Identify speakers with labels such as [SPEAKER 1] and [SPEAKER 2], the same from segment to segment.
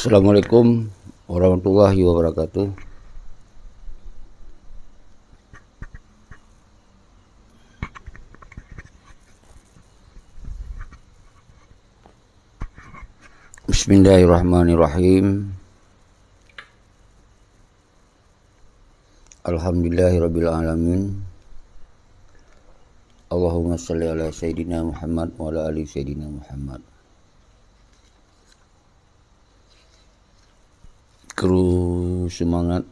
[SPEAKER 1] Assalamualaikum warahmatullahi wabarakatuh. Bismillahirrahmanirrahim. Alhamdulillahirabbil alamin. Allahumma shalli ala sayyidina Muhammad wa ala ali sayyidina Muhammad. Kru semangat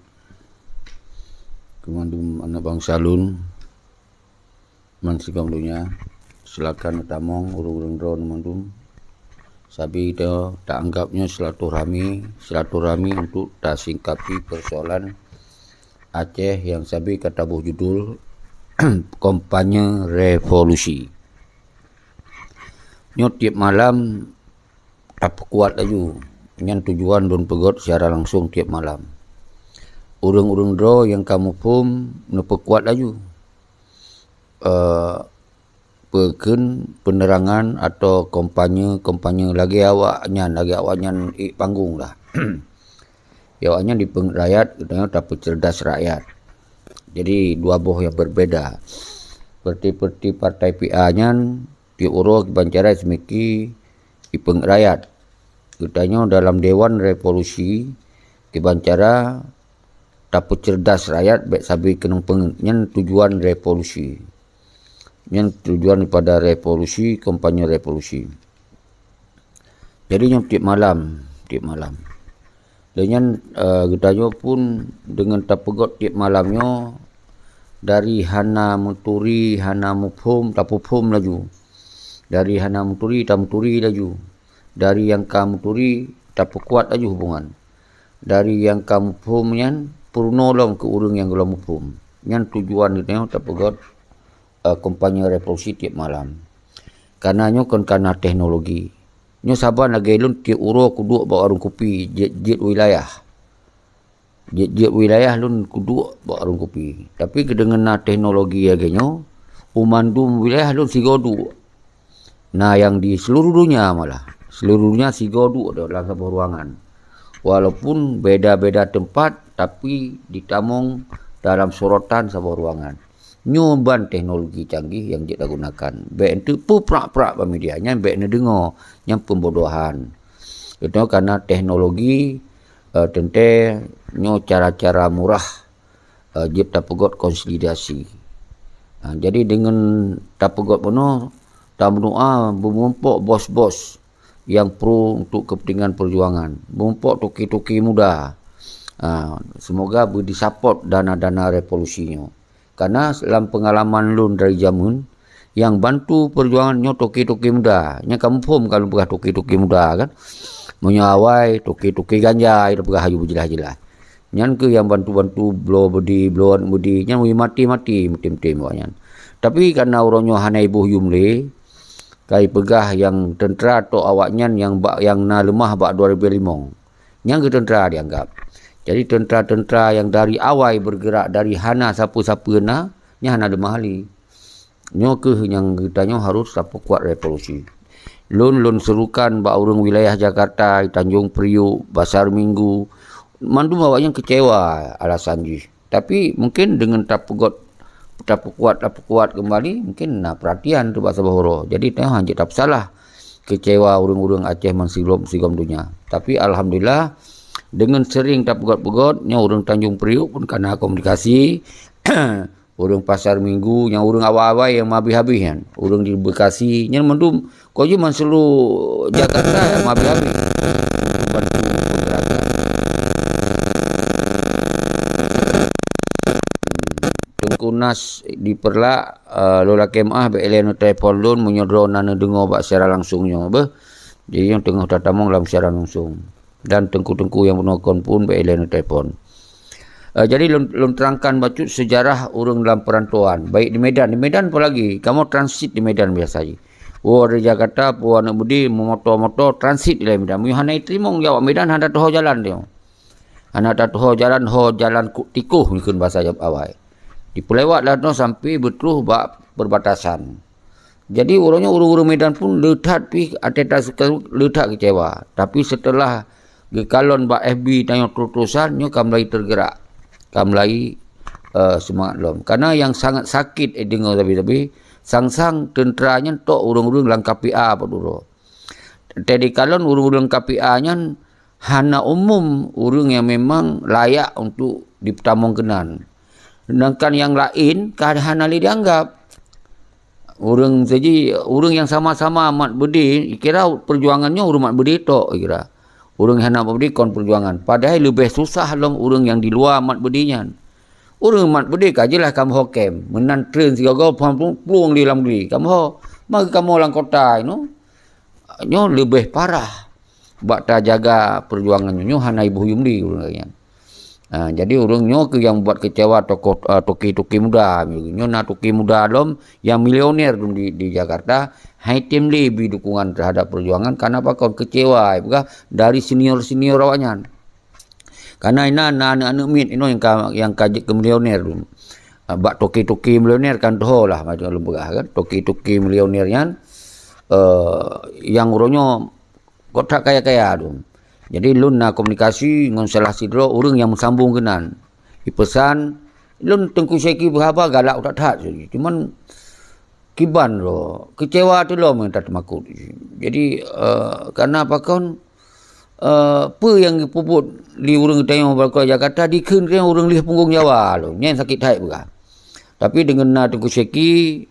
[SPEAKER 1] kemandum anak bangsa lun mansikam dunia silakan utamong urung drone mandum sabi itu tak anggapnya silaturahmi untuk tak singkapi persoalan Aceh yang sabi kata buh judul kampanye revolusi. Nyo tiap malam tak kuat laju dengan tujuan don pegot secara langsung tiap malam. Urung-urung dro yang kamu pun nepekuat laju. Peken penerangan atau kampanye lagi awaknya panggung lah. Awaknya di rakyat katanya dapat cerdas rakyat. Jadi dua boh yang berbeda. Seperti partai PA-nya di urut bancara semiki di rakyat. Katanya dalam Dewan Revolusi Kibancara dapat cerdas rakyat baik sabi kenung pengen tujuan revolusi. Yang tujuan pada revolusi, kampanye revolusi. Jadi yang tiap malam. Dengan katanya pun dengan tapegot tiap malamnya dari Hana Muturi, Hana Mufhum, Tapufhum laju. Dari Hana Muturi, Tamuturi laju. Dari yang kamu turi tak kuat aja hubungan. Dari yang kamu pumyan purnolong ke urang yang gelam pum. Yang tujuan itu tak pegot kampanye revolusi tiap malam. Karena karena teknologi. Nyo saban lagi lun tiap uro kudu bawa warung kopi jet wilayah. Jet wilayah lun kudu bawa warung kopi. Tapi kedengan teknologi agenyo umandum wilayah lun sigodu. Nah yang di seluruh dunia malah. Seluruhnya sigodu dalam sebuah ruangan. Walaupun beda-beda tempat tapi ditamong dalam sorotan sebuah ruangan. Nyoban teknologi canggih yang kita gunakan. Baik itu prak-prak pemedianya, baik itu dengar yang pembodohan. Itu karena teknologi tentu cara-cara murah jip tapegot konsolidasi. Jadi dengan tapegot penuh tamnua memumpuk bos-bos yang pro untuk kepentingan perjuangan. Mumpuk toki-toki muda. Semoga disupport dana-dana revolusinya. Karena dalam pengalaman lun dari zaman, yang bantu perjuangannya toki-toki muda. Yang kamu pun kalau pegah toki-toki muda kan. Menyawai toki-toki ganja, itu pegah hayu berjelas-jelas. Yang ke yang bantu-bantu blowan budi, yang mati-mati, mutim-mutim. Tapi karena orangnya hana ibu yumle, kai pegah yang tentera atau awaknya yang na lemah bak 2005. Yang ke tentera dianggap. Jadi tentera-tentera yang dari awal bergerak dari hana siapa-siapa nya hana lemah ali. Nyo ke yang kitanya harus siapa kuat revolusi. Lun serukan bak urang wilayah Jakarta, Tanjung Priuk, Pasar Minggu. Mandum awaknya kecewa alasan ji. Tapi mungkin dengan tak kuat kembali mungkin perhatian tu bahasa bahoro. Jadi tengah hanya tak salah kecewa urang-urang Aceh sigom dunia. Tapi alhamdulillah dengan sering tak pegot-pegotnya urang Tanjung Priuk pun karena komunikasi urang Pasar Minggu yang urang awal-awal yang habis-habis kan. Urang di Bekasi yang mendum kau je man seluruh Jakarta yang habis-habis. Bantu pergerakan. Tengkunas di perlak lola kemah be eleno telefon lun menyodro nana dengar bak secara langsungnya bah. Jadi yang tengah tatamong dalam secara langsung dan tengku-tengku yang menokon pun be eleno telefon. Jadi lun terangkan bacut sejarah urang dalam perantauan baik di Medan apa lagi kamu transit di Medan biasa aja. Oh dari Jakarta puan anak budi motor transit di Medan. Mu hanai trimong jawab Medan handa toho jalan dia. Anak toho jalan tikuh mungkin bahasa awal. Dipelewat lah no sampai betul bak perbatasan. Jadi urang Medan pun letak pi atetas letak kecewa. Tapi setelah Gekalon ba FB tanya terusan nyo kamlai tergerak. Kamlai semangat lom. Karena yang sangat sakit dengar tapi sang-sang tenteranya tok urung-urung lang KPA apa dulu. Jadi kalon urung-urung KPA-nya hana umum urung yang memang layak untuk dipertamong kenan. Sedangkan yang lain hana li dianggap. Urung saja urung yang sama-sama amat budi kira perjuangannya urung amat budi tok kira. Urung yang hana budi kon perjuangan. Padahal lebih susah long urung yang di luar amat budinya. Urang mat budi kajilah kamu hokem menan tren sigaga puang di dalam diri kamu ho maka kamu orang kota itu nyo lebih parah bak ta jaga perjuangan nyo hana ibu yumdi urang jadi urang nyo ke yang buat kecewa tokoh toki-toki muda nyo na toki muda lom yang milioner di Jakarta hai tim lebih dukungan terhadap perjuangan karena apa kau kecewa dari senior-senior awaknya. Karena ini anak-anak mit ini yang kaji ke milioner tu. Bak toki-toki milioner kan doh lah macam lembagah kan. Toki-toki milionernya yang urangnya kotak kaya-kaya tu. Jadi lun na komunikasi dengan salah sidro urang yang sambung kenan. Pesan lun Tengku Syeki berapa galak tak tak. Cuman kiban lo kecewa tu lo minta termakut. Jadi karena apa kan apa yang puput di urang tayong balkon Jakarta dikeun ke urang lih punggung Jawa lo nyen sakit hati bukan tapi dengan na Tengku Syeki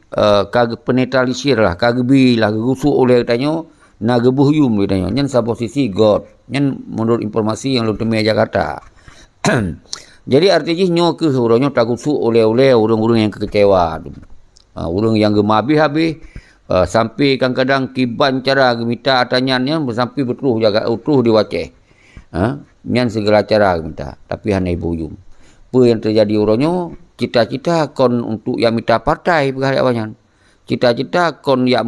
[SPEAKER 1] kag penetralisir lah kagbi lah gusuk oleh tanyo na gebuh yum tanyo nyen sa posisi god nyen menurut informasi yang lu temui Jakarta. Jadi artinya nyo ke urangnya tak gusuk oleh urang-urang yang kekecewa urang yang gemabi habis sampai kadang-kadang kiban cara minta atanyannya sampai betul jaga utuh diwaceh. Nyan segala cara minta tapi hanya ibu yum. Apa yang terjadi orangnya cita-cita kon untuk yang minta partai berhari awalnya. Cita-cita kon ya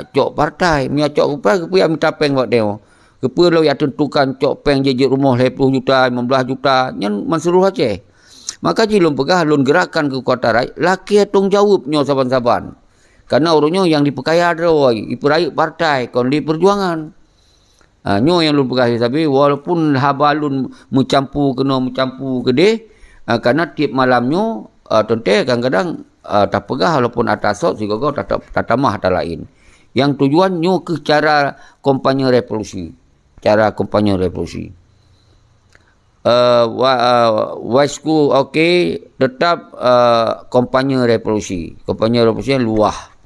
[SPEAKER 1] cok partai, mia cok apa ke yang minta peng buat demo. Kepa lo ya tentukan cok peng jeje rumah 10 juta, 15 juta, nyan mansuruh Aceh. Maka jilum pegah lun gerakan kekuatan rakyat, laki tong jawabnya saban-saban. Karena orangnya yang dipekaya adalah iperaik partai, kon di perjuangan. Nyo yang lu pegah tapi walaupun habalun mencampur gede, karena tiap malamnya tonte kadang-kadang tak pegah walaupun atas sok juga tak tamah tak lain. Yang tujuan nyo ke cara kampanye revolusi. Cara kampanye revolusi. Waisku okey tetap kampanye revolusi. Kampanye revolusi luah.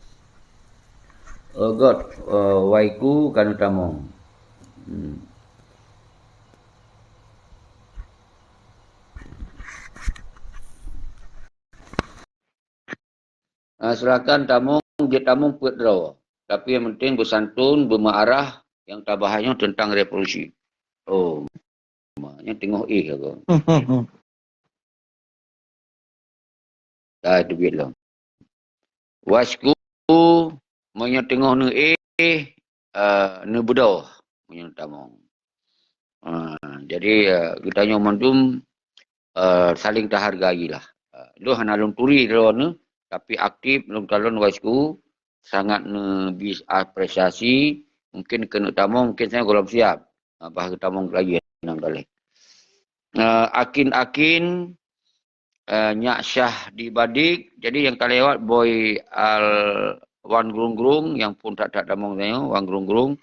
[SPEAKER 1] God, waiku kan tamong. Silakan tamong, dia tamong puat draw. Tapi yang penting bersantun, bermaarah yang tabahnya tentang revolusi. Oh, yang tengok aku. Itu biar lah. Wasku punya tengok ne ne bedoh punya tamong. Jadi kita nyomandum saling terhargai lah. Lu hana lung turi drone tapi aktif lung talon wasku sangat bis apresiasi mungkin kena tamong mungkin saya golong siap bah tamong lagi nang daleh. Akin Nyak Syah di Badik. Jadi yang kalewat boy al Wan Grung yang pun tak tamong saya Wan Grung.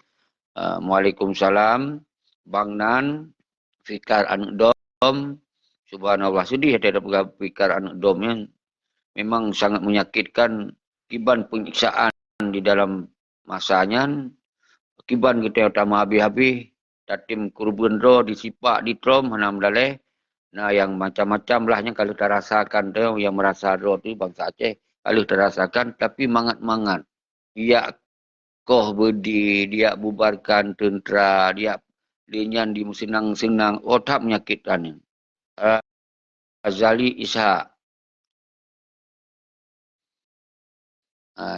[SPEAKER 1] Waalaikumsalam. Bang Nan, Fikar Anak Dom. Subhanallah sedih ada Fikar Anak Dom yang memang sangat menyakitkan kiban penyiksaan di dalam masanya. Kiban kita utama habis-habis. Tatim kurbundro disipak di trom hanam daleh. Nah yang macam-macam lah yang kalau terasakan tu yang merasa roh tu bangsa Aceh kalau terasakan tapi mangat-mangat. Dia koh bedi, dia bubarkan tentera, dia linyan di senang-senang, otak menyakitkan. Razali Ishak.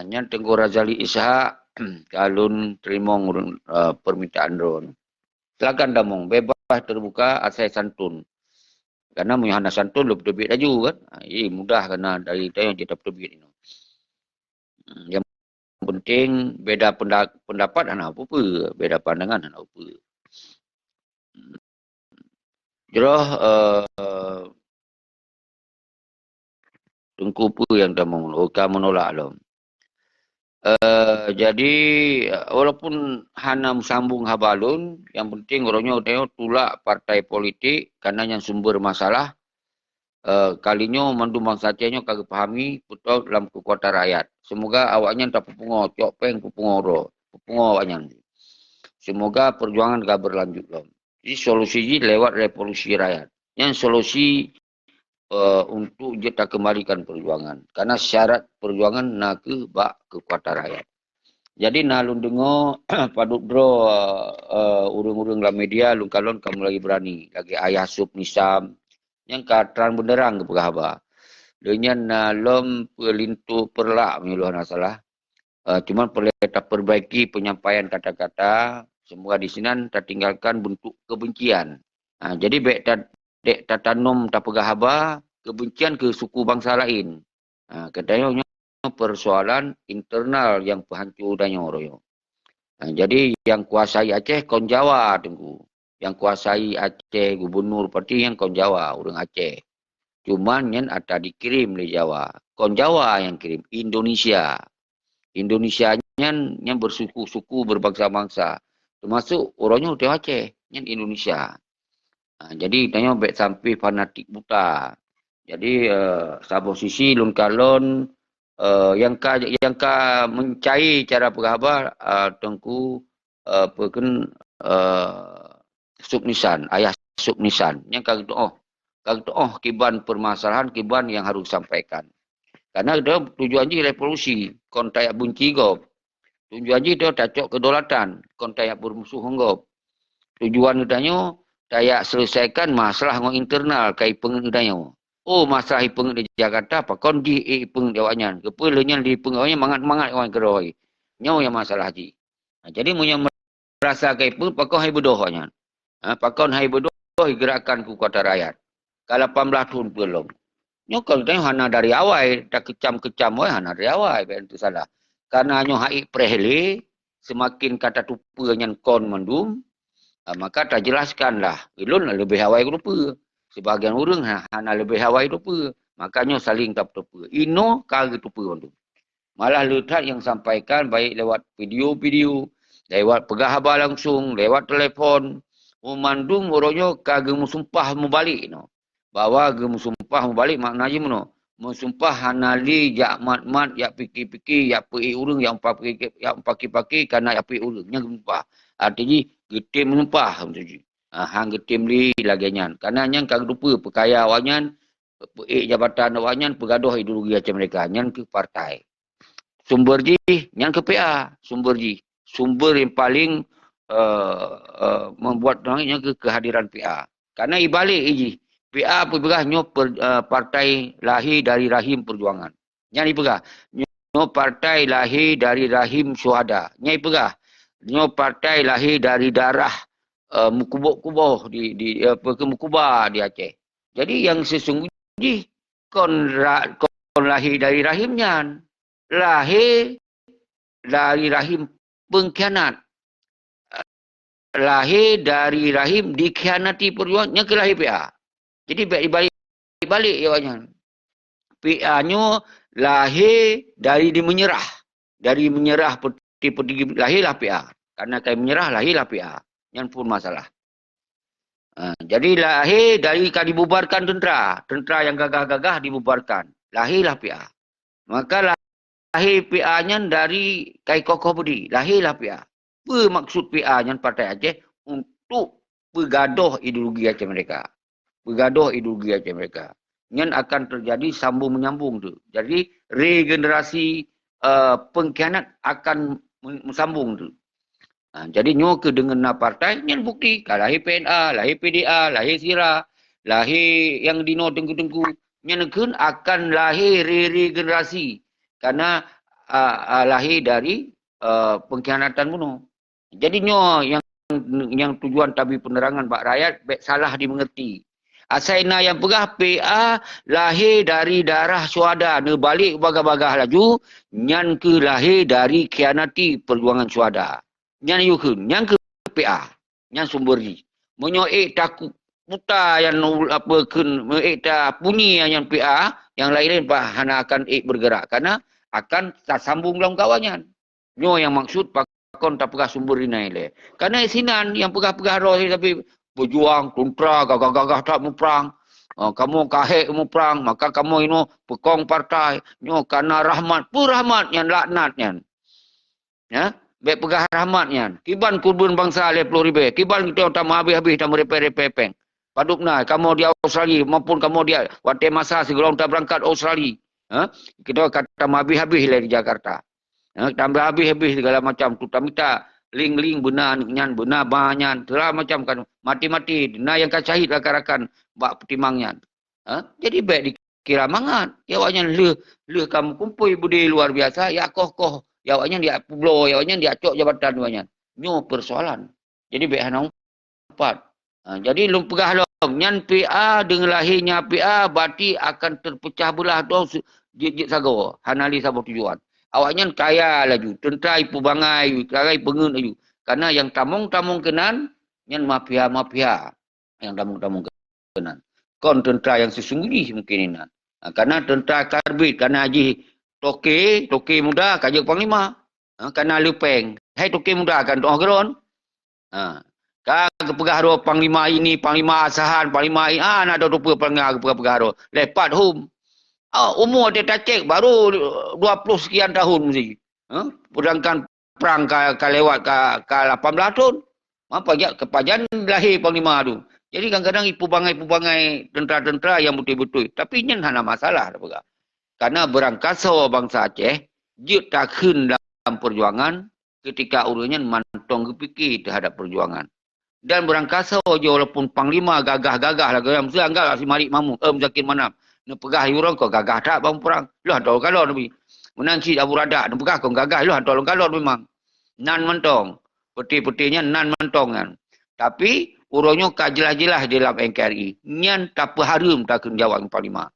[SPEAKER 1] Yang Tengku Razali Ishak kalun terima permintaan drone. Silakan damong, bebas terbuka asal santun. Karena muhana santun lu terbit laju kan. Mudah karena dari itu yang kita terbit ini. Yang penting beda pendapat hana apa-apa, beda pandangan hana apa-apa. Jeroh Tengku apa yang dah menolak lo. Jadi walaupun hana sambung habalun, yang penting orangnya tulak partai politik karena yang sumber masalah kalinya mandu bangsatiannya kagak pahami betul dalam kekuatan rakyat. Semoga awaknya tak pupungo, cok peng pupungo ro, pupungo awaknya. Semoga perjuangan gak berlanjut lo. Jadi solusi ini lewat revolusi rakyat. Yang solusi untuk kita kembalikan perjuangan. Karena syarat perjuangan nak ke bak kekuatan rakyat. Jadi nalun dengar paduk bro urung-urung dalam media lu kalon kamu lagi berani lagi ayah sub nisam yang terang benderang ke pegahaba. Dengan nalom pelintu perlak menyuluh salah. Cuma perlu kita perbaiki penyampaian kata-kata. Semoga di sini tak tinggalkan bentuk kebencian. Jadi baik tak tanam tak pegahaba kebencian ke suku bangsa lain. Katanya persoalan internal yang penghancur dan royo. Jadi yang kuasai Aceh kon Jawa tunggu. Yang kuasai Aceh gubernur parti yang kon Jawa, orang Aceh. Cuman yang ada dikirim di Jawa. Kon Jawa yang kirim, Indonesia. Indonesia yang bersuku-suku berbangsa-bangsa. Termasuk orangnya udah Aceh, yang Indonesia. Jadi tanya baik sampai fanatik buta. Jadi sabung sisi lun kalon yang ka mencari cara berkhabar tengku perken subnisan ayah subnisan yang kagak kiban permasalahan kiban yang harus disampaikan karena dia tujuan je revolusi kontak bunci gop tujuan je dia tacok kedaulatan kontak bermusuh gop tujuan udahnya dayak selesaikan masalah internal kai pengudanya. Oh, masalah ipeng di Jakarta, apa kon di ipeng jawanya. Kepulanya di ipeng awaknya mangat-mangat orang keroi. Nyau yang masalah haji. Jadi punya merasa ke ipeng, pakon hai bedohnya. Pakon hai bedoh gerakan kekuatan rakyat. Kalau 18 tahun belum. Nyau kalau tanya hana dari awal, tak kecam-kecam, hana dari awal. Itu salah. Karena nyau hai prehli, semakin kata tupanya kon mendum, maka tak jelaskanlah. Ilun lebih awal rupa. Sebahagian orang hana lebih hawai rupa. Makanya saling tak rupa. Ino kagak rupa tu. Malah letak yang sampaikan baik lewat video-video, lewat pegahaba langsung, lewat telefon. Memandung orangnya kagak musumpah membalik no. Bahawa kagak musumpah membalik maknanya mana? Musumpah hanali jak mat-mat, jak pikir-pikir, jak pergi urang, yang paki-paki kerana jak pergi urang. Yang musumpah. Artinya, getim menumpah. Hang getim li laginya. Karena yang kagak lupa perkaya awanyan, jabatan awanyan, pegaduh ideologi macam mereka. Yang ke partai. Sumber ji, yang ke PA. Sumber ji. Sumber yang paling membuat yang ke kehadiran PA. Karena ibalik ji. PA pergahnya partai lahir dari rahim perjuangan. Yang dipegah. Nyo partai lahir dari rahim syuhada. Nyai pegah. Nyo partai lahir dari darah mukubah di mukubah di Aceh. Jadi yang sesungguhnya kon lahir dari rahimnya. Lahir dari rahim pengkhianat. Lahir dari rahim dikhianati perjuangan. Yang ke lahir PA. Jadi balik ya banyak. PA-nya lahir dari menyerah. Dari menyerah peti lahirlah PA. Karena kayak menyerah lahirlah PA. Yang pun masalah. Jadi lahir dari dibubarkan tentera. Tentera yang gagah-gagah dibubarkan. Lahirlah PA. Maka lahir PA-nya dari kai kokoh budi. Lahirlah PA. Apa maksud PA-nya Partai Aceh? Untuk bergaduh ideologi Aceh mereka. Bergaduh ideologi Aceh mereka. Yang akan terjadi sambung menyambung tu. Jadi regenerasi pengkhianat akan sambung tu. Jadi nyoke dengan partai, yang bukti. Lahir PNA, lahir PDA, lahir SIRA, lahir yang dino tengku-tengku. Yang akan lahir regenerasi. Karena lahir dari pengkhianatan bunuh. Jadi yang tujuan tabir penerangan bak rakyat, salah dimengerti. Asaina yang pegah PA lahir dari darah syuhada. Ne balik bagah-bagah laju. Yang ke lahir dari khianati perjuangan syuhada. Yang yukun. Yang ke PA. Yang sumber ni. Menyoek takut putar yang apa kun meikta bunyi yang PA, yang lain-lain hana akan bergerak karena akan tak sambung dalam kawannya. Nyo yang maksud pakon tak pegah sumber inai le. Karena isinan yang pegah-pegah roh tapi berjuang kontra gagah-gagah tak mau perang. Kamu kahek mau perang, maka kamu ini pekong partai. Nyo karena rahmat, pun rahmat yang laknat yang. Ya, baik pegah rahmat yang. Kiban kurban bangsa le 10,000. Kiban kita tak habis-habis tak merepek-repek. Padukna, kamu di Australia maupun kamu di waktu masa segera kita berangkat Australia. Kita kata habis-habis lah di Jakarta. Tambah habis-habis segala macam tu. Minta ling-ling benar nyan benar banyak telah macam kan mati-mati. Nah yang kan syahid rakan-rakan bak pertimbangan. Jadi baik dikira mangat. Ya awaknya le kamu kumpul budi luar biasa. Ya koh-koh. Ya awaknya dia pulau. Ya awaknya dia cok jabatan awaknya. Nyo persoalan. Jadi baik hana empat. Jadi lu pegah long nyan PA dengan lahirnya PA berarti akan terpecah belah dong jit sago hanali sabo tujuan. Awaknya kaya laju tentera ipu bangai karai pengen laju karena yang tamung-tamung kenan nyan mafia yang tamung-tamung kenan. Kon tentera yang sesungguhnya mungkin ini. Karena tentera karbit karena haji toke muda kajak panglima. Karena lupeng. Hai toke muda kan tu geron. Kan kepegah ro panglima ini, panglima asahan, panglima ini, nak ada rupa pegah ro. Lepat hum. Umur dia tak cek baru 20 sekian tahun mesti. Sedangkan perang ka lewat ke 18 tahun. Apa ya kepajan lahir panglima tu. Jadi kadang-kadang ipu bangai tentera-tentera yang betul-betul. Tapi ini hana masalah pegah. Karena berangkasa bangsa Aceh, dia tak dalam perjuangan ketika urutnya mantong kepikir terhadap perjuangan. Dan berangkasa je walaupun panglima gagah-gagah lah gaya mesti anggap si Malik Mahmud Zakir Manap nak pegah yurang kau gagah tak bang perang lu hantar kalor nabi menanci Abu Radak nak pegah kau gagah lu hantar kalor memang nan mentong peti-petinya nan mentong kan tapi urangnya kajelah-jelah di dalam NKRI nyan tak peharum tak kena jawab panglima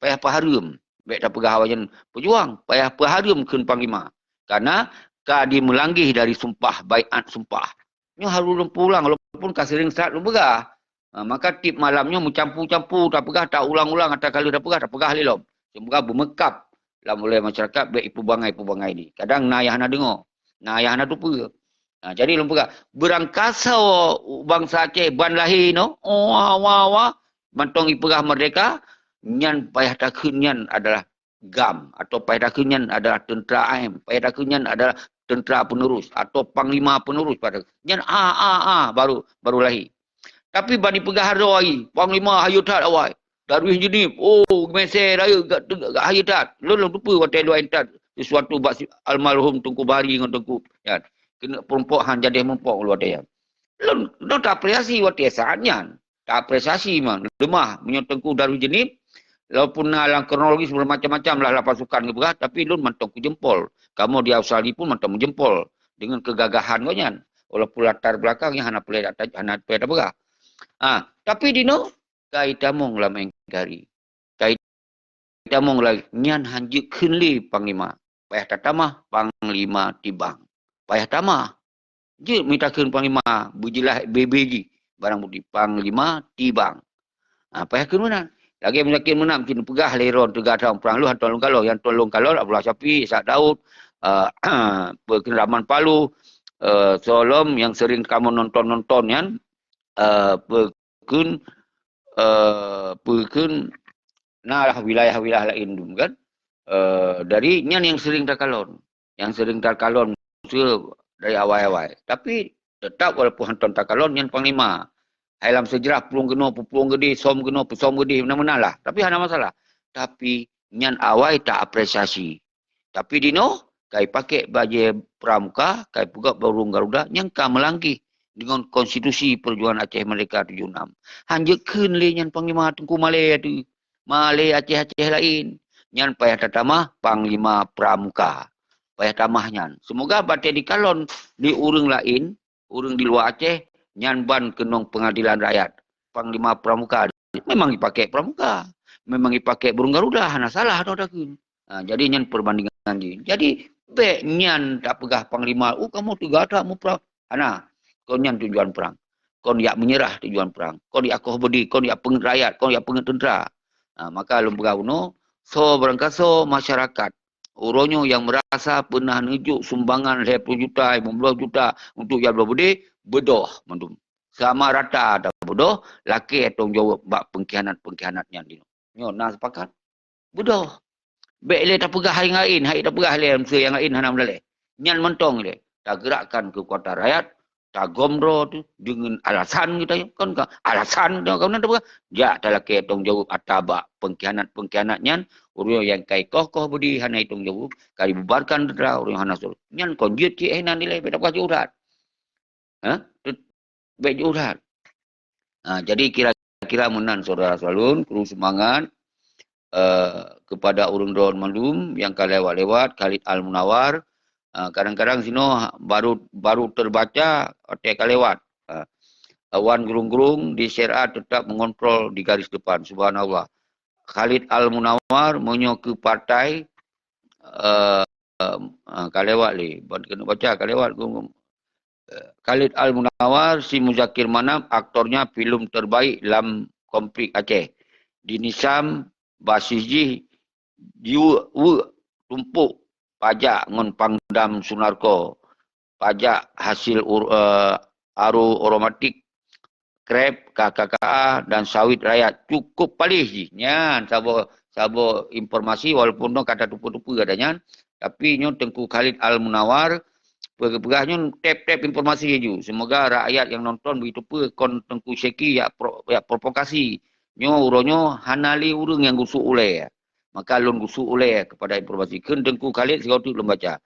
[SPEAKER 1] payah peharum baik tak pegah awajan pejuang payah peharum kun panglima karena kadi melanggih dari sumpah baiat sumpah ni harus pulang walaupun kasih ring start lu pegah. Maka tip malamnya mencampur-campur tak pegah tak ulang-ulang atau kalau dah pegah lelom. Semoga bermekap dalam oleh masyarakat baik ipu bangai ni. Kadang nayah nak dengar. Nayah nak lupa. Jadi lu pegah berangkasa bangsa Aceh ban lahir no. Wah. Mantong ipegah merdeka nyan payah takun nyan adalah GAM atau payah takun nyan adalah tentera AM, payah takun nyan adalah tentera penerus atau panglima penerus pada nyan baru lahir. Tapi bani pegah hari panglima hayutat awai darwih jenip mesej raya gak hayutat lu lupa watai lu entat sesuatu bak almarhum Tunku Bahari dengan Tunku ya kena perempok han jadi mempok lu watai lu tak apresiasi watai saatnya tak apresiasi man lemah menyotengku darwih jenip walaupun dalam kronologi sebelum macam-macam lah pasukan ke pegah tapi lu mantong ku jempol. Kamu di Australia pun mantap menjempol dengan kegagahan kau nyan. Walaupun latar belakangnya hana pelai tak berah. Tapi dino kai tamong lah mengkari. Kai tamong lah nyan hanjuk kunli panglima. Payah tatamah panglima tibang. Payah tamah. Je minta kun panglima bujilah BBG barang bukti panglima tibang. Payah kun mana? Lagi meyakin menang mungkin pegah leron 3 tahun perang lu hantar kalau yang tolong kalau Abdullah Syafiq, Ishak Daud Peneraman Palu Solom yang sering kamu nonton yang pekun nah wilayah-wilayah lain dulu kan dari nyan yang sering terkalon dari awal-awal tapi tetap walaupun hantar terkalon yang panglima dalam sejarah pelung gede som gede mana-mana lah tapi hana masalah tapi nyan awal tak apresiasi tapi dino kai pakai baju pramuka, kai pugak burung Garuda, yang ka melangkih dengan konstitusi perjuangan Aceh Merdeka 76. Hanjekeun le nyan panglima Tengku Malay tu. Malay Aceh-Aceh lain. Nyan payah tatamah panglima pramuka. Payah tamah nyan. Semoga batai di kalon di urang lain, urang di luar Aceh, nyan ban kenong pengadilan rakyat. Panglima pramuka. Memang dipakai pramuka. Memang dipakai burung Garuda. Hana salah tu dakun. Jadi nyan perbandingan dia. Jadi baik nyan tak pegah panglima. Kamu tu gada mu perang. Hana. Kau nyan tujuan perang. Kau yak menyerah tujuan perang. Kau yak kau bedi, kau yak pengen rakyat, kau yak pengen tentera. Maka lum berauno, so berangkaso masyarakat. Uronyo yang merasa pernah nujuk sumbangan 10 juta, 15 juta untuk yang berbudi, bedoh mandum. Sama rata ada bedoh, laki tong jawab bak pengkhianat-pengkhianatnya dino. Nyo nah sepakat. Bedoh. Baik le tak pegah hari lain, hari tak pegah le yang lain hanam le. Nyan mentong le. Tak gerakkan kekuatan rakyat, tak gomro tu dengan alasan kita kan alasan dia kau nak apa? Ja dalam ke tong jawab ataba pengkhianat-pengkhianatnya orang yang kai kokoh budi hana tong jawab kali bubarkan dera orang hana sur. Nyan kon jut ki enan nilai beda pas jurat. Ha? Baik jurat. Jadi kira-kira menan saudara salun, perlu semangat kepada urang Don Malum yang lewat-lewat Khalid Al-Munawar. Kadang-kadang sino baru terbaca otak lewat. Wan gerung-gerung di syariat tetap mengontrol di garis depan. Subhanallah. Khalid Al-Munawar menyok ke partai kalewat li. Kena baca kalewat. Khalid Al-Munawar, si Muzakir Manap, aktornya filem terbaik dalam konflik Aceh. Di Nisam, Basiji, tumpuk pajak ngon pangdam Sunarko, pajak hasil aru aromatik, krep, KKKA dan sawit rakyat cukup palih ji. Nyan sabo informasi walaupun no kata tupu-tupu katanya, tapi nyo Tengku Khalid Al-Munawar pegahnya tap informasi je. Semoga rakyat yang nonton begitu kon Tengku Syeki ya provokasi. Nyo uronyo hanali urung yang gusuk oleh. Maka lun gusuk oleh kepada informasi. Ken Tengku Khalid sekau tu baca.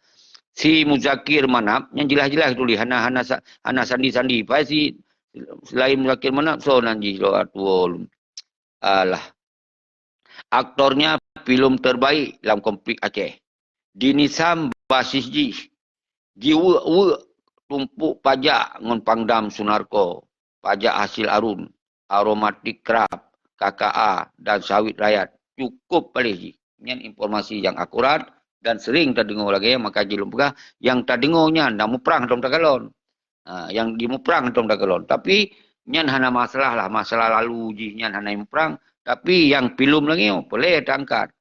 [SPEAKER 1] Si Muzakir Manap yang jelas-jelas tulis hana sandi-sandi. Pai si selain Muzakir Manap so nanti lo atuol. Alah. Aktornya filem terbaik dalam konflik Aceh. Dinisam Basisji. Jiwa tumpuk pajak ngon pangdam Sunarko. Pajak hasil arun. Aromatik krap. KKA dan sawit rakyat. Cukup paling ji. Ini informasi yang akurat dan sering terdengar lagi. Maka jilum pegah. Yang terdengarnya nak muprang dalam tagalon. Yang dimuprang dalam tagalon. Tapi nyan hana masalah lah. Masalah lalu ji. Nyan hana muprang. Tapi yang pilum lagi boleh terangkat.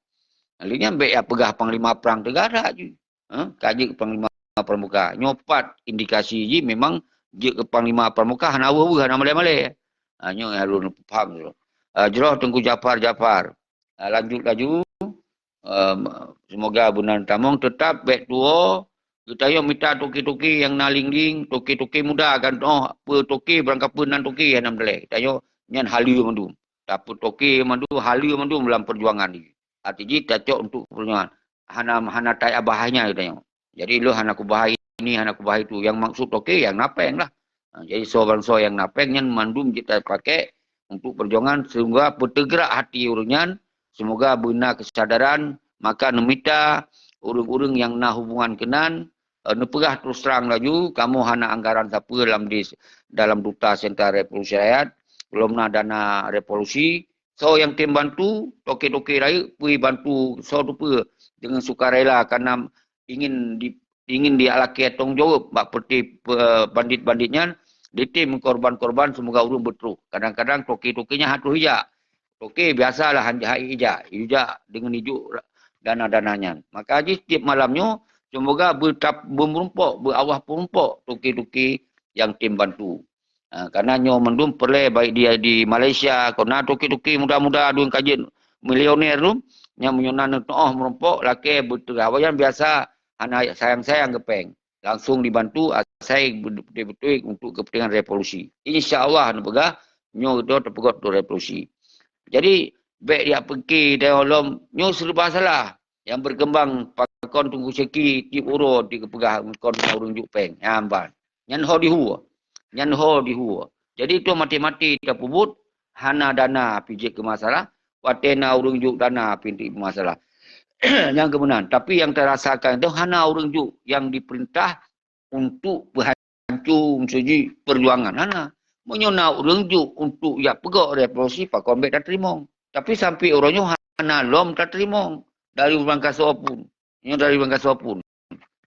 [SPEAKER 1] Lalunya baik ya pegah panglima perang negara je. Kaji panglima pramuka. Nyopat indikasi ji memang je ke panglima pramuka hana awu hana malai-malai. Nyo harus faham tu. Jeroh Tengku Jafar. Lanjut laju. Semoga Bunan Tamong tetap baik tua. Kita yang minta toki-toki yang naling-ling. Toki-toki muda kan. Oh, apa toki berangkat penan toki yang nampak. Kita yang nyan halu mandu. Tapi toki mandu, halu mandu dalam perjuangan ni. Artinya cocok untuk perjuangan. Hana tai abahnya kita yang. Jadi lu hana kubahai ini, hana kubahai itu. Yang maksud toki yang napeng lah. Jadi so yang napeng yang mandum kita pakai untuk perjuangan sehingga bertergerak hati orangnya. Semoga benar kesadaran. Maka nemita urung-urung yang nak hubungan kenan. Nepegah terus terang laju. Kamu hana anggaran siapa dalam Duta Sentra Revolusi Rakyat. Belum nak dana revolusi. So yang tim bantu. Toke-toke raya. Pergi bantu. So tu dengan sukarela. Kerana ingin dialaki tanggung jawab. Seperti bandit-banditnya. Di tim korban-korban semoga urung betul. Kadang-kadang toke-tokenya hatu hijak. Toke biasalah hijak. Hijak dengan hijuk dana-dananya. Maka haji setiap malamnya semoga bermerumpuk, berawah perumpuk toke-toke yang tim bantu. Karena nyo mendum perle baik dia di Malaysia. Karena toke-toke muda-muda aduan kajian milioner tu. Yang menyonan merumpuk laki berterawayan biasa. Anak sayang-sayang kepeng. Langsung dibantu saya betul-betul untuk kepentingan revolusi. InsyaAllah negara nyo itu terpegot untuk revolusi. Jadi baik dia pergi dan olom nyo serba salah yang berkembang pakon Tengku Syeki di uro di kepegah kon urung juk peng. Amban. Nyan ho di huwa. Jadi itu mati-mati terpubut hana dana pijik ke masalah. Watena urung juk dana pinti masalah. Yang kebenaran. Tapi yang terasakan itu hana urung juk yang diperintah untuk berhancur seji perjuangan. Hana. Menyona urung juk untuk ya pegok revolusi pak kombek tak terima. Tapi sampai orangnya hana lom tak terima. Dari berangkat sopun. Yang dari berangkat sopun.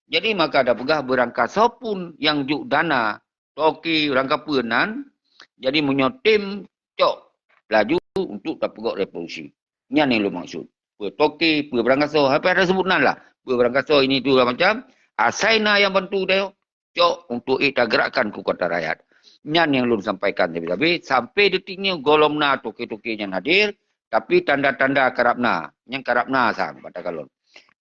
[SPEAKER 1] Jadi maka ada pegah berangkat sopun yang juk dana. Toki rangka penan. Jadi menyotim cok laju untuk tapugok revolusi. Ini yang lu maksud. Toki, berangkaso, apa ada sebutan lah. Berangkaso ini tu lah macam. Asaina yang bantu dia cok untuk kita gerakkan kekuatan rakyat. Ini yang lu sampaikan. Tapi sampai detiknya golomna toki-toki yang hadir. Tapi tanda-tanda karabna. Yang karabna sang pada kalon.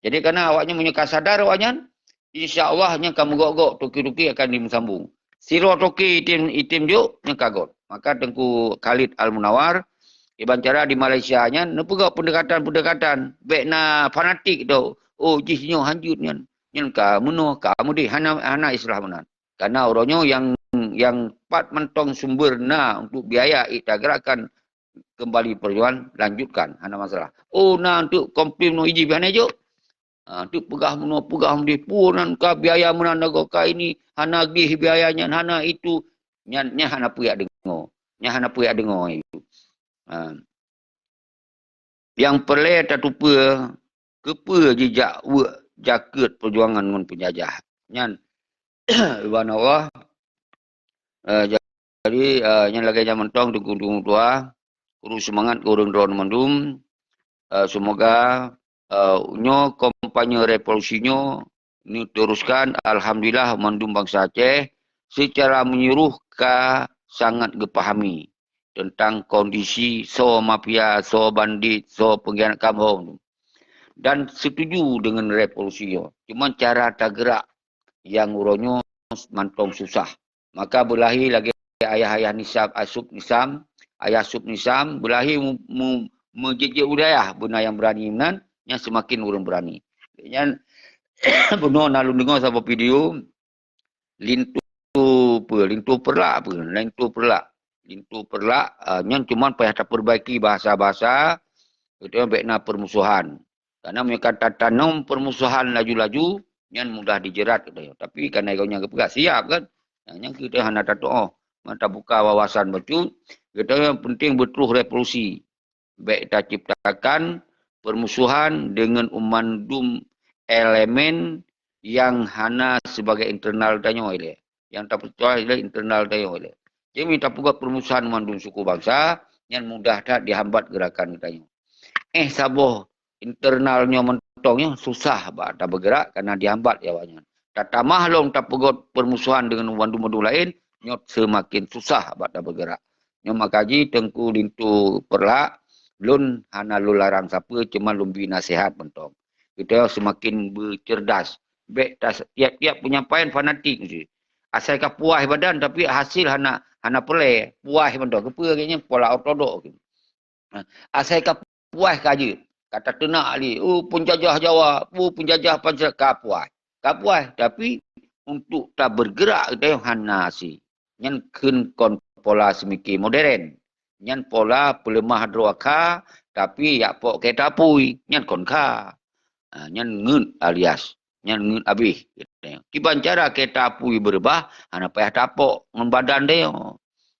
[SPEAKER 1] Jadi karena awaknya menyuka sadar awaknya. InsyaAllah yang kamu gok-gok toki-toki akan disambung. Siro toki itim juk yang kagot. Maka Tengku Khalid Al-Munawar iban cara di Malaysia nya nepegak pendekatan bekna fanatik tu. Oh jisnyo hanjut nyan. Nyan ka muno ka mudi hana islah menan. Karena orangnya yang pat mentong sumberna untuk biaya ita gerakan kembali perjuangan lanjutkan hana masalah. Oh na untuk komplim no iji biane juk. Tu pegah di punan ka biaya menanda ka ini hana gih biayanya hana itu nya hana puyak dengo nya hana puyak dengo itu yang perle tatupa kepa jejak jaket perjuangan ngon penjajah nyan iban Allah jadi nyan lagi zaman tong tunggu tua guru semangat urang drone mandum semoga nyo kampanye revolusinyo ni teruskan alhamdulillah mandum bangsa Aceh secara menyeluruh sangat gepahami tentang kondisi so mafia, so bandit, so pengkhianat kampung dan setuju dengan revolusinyo. Cuma cara tak gerak yang uronyo mantong susah. Maka belahi lagi ayah-ayah nisab asub nisam, ayah sub nisam belahi menjejak budaya benda yang berani menan yang semakin orang berani. Yang benar nalu dengar sapa video lintu perlak yang cuma payah tak perbaiki bahasa-bahasa itu yang bekna permusuhan. Karena mereka tanam permusuhan laju-laju yang mudah dijerat gitu. Tapi karena igaunya kepegak siap kan. Yang kita hanya tato mata buka wawasan betul. Kita yang penting betul revolusi. Baik kita ciptakan permusuhan dengan umandum elemen yang hana sebagai internal danyo ile. Yang tak percaya ile internal danyo ile. Jadi minta pugat permusuhan umandum suku bangsa yang mudah tak dihambat gerakan danyo. Saboh internalnya mentongnya susah tak bergerak karena dihambat jawanya. Tak tamah long tak pugat permusuhan dengan umandum lain nyot semakin susah tak bergerak. Nyot makaji Tengku Lintu Perlak lun hana lu larang siapa cuma lumbi nasihat mentong. Kita semakin bercerdas. Baik tiap-tiap penyampaian fanatik je. Asal kau puas badan tapi hasil hana pelai. Puas mentong. Kepa kayaknya pola ortodok. Asal kau puas kaje. Kata tenak ali, penjajah Jawa, penjajah Pancasila kau puas. Kau puas tapi untuk tak bergerak kita hana si. Yang kun kon pola semiki modern. Nyan pola pelemah droaka tapi yak pok kereta pui nyan konka nyan ngun alias nyan ngun abih kiban cara kereta pui berubah ana payah tapok ngon badan dia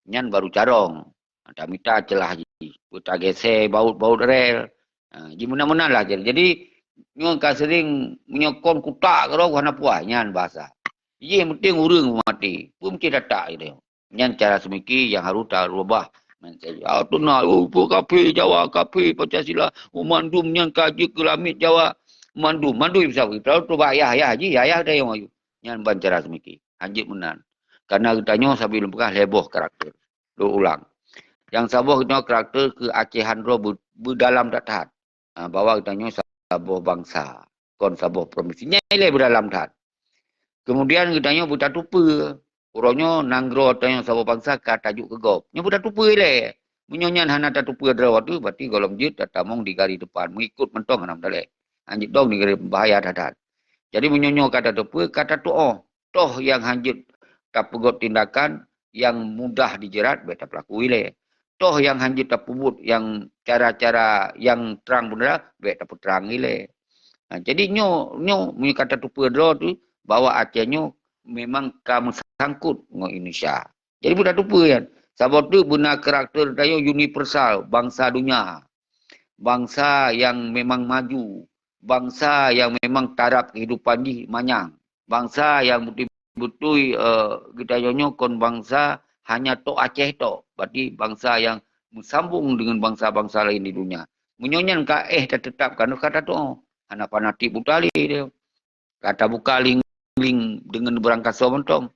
[SPEAKER 1] nyan baru carong ada mita celah ji puta gese baut rel ji menang lah jadi nyon ka sering menyokong kutak karo ana puah nyan bahasa ye penting urang mati pun kita tak dia nyan cara semiki yang harus tak rubah. Tu nak kafe Jawa, kafe Pancasila, mandum yang kaji ke lamit Jawa, mandum bisa kita tu ayah haji, ayah dah yang ayu. Yang bancara semiki, anjik menan. Karena kitanya sambil lempah heboh karakter. Lu ulang. Yang saboh kita karakter ke Acehan ro berdalam tak tahan. Bawa kitanya saboh bangsa, kon saboh provinsi. Nyai berdalam tahan. Kemudian kitanya buta tupa. Orangnya nanggro tanya sahabat bangsa ka tajuk ke gop. Nya budak tupa le. Menyonyan hana tak tupa dra waktu berarti kalau jit tatamong di gari depan mengikut mentong anam dale. Anjit dong di gari bahaya dadat. Jadi menyonyo kata tupa kata tuo. Toh yang hanjit tak pegot tindakan yang mudah dijerat beta pelaku ile. Toh yang hanjit tak pubut yang cara-cara yang terang benar beta terang ile. Jadi nyo kata tupa dra tu bawa Acehnya memang kamu sangkut dengan Indonesia. Jadi budak tupa kan. Sebab tu guna karakter dia universal, bangsa dunia. Bangsa yang memang maju. Bangsa yang memang taraf kehidupan ni manyang. Bangsa yang betul-betul kita kon bangsa hanya tok Aceh tok. Berarti bangsa yang bersambung dengan bangsa-bangsa lain di dunia. Menyonyan ka dah tetapkan kata tu. Anak panatik putali dia. Kata buka ling dengan berangkasa mentong.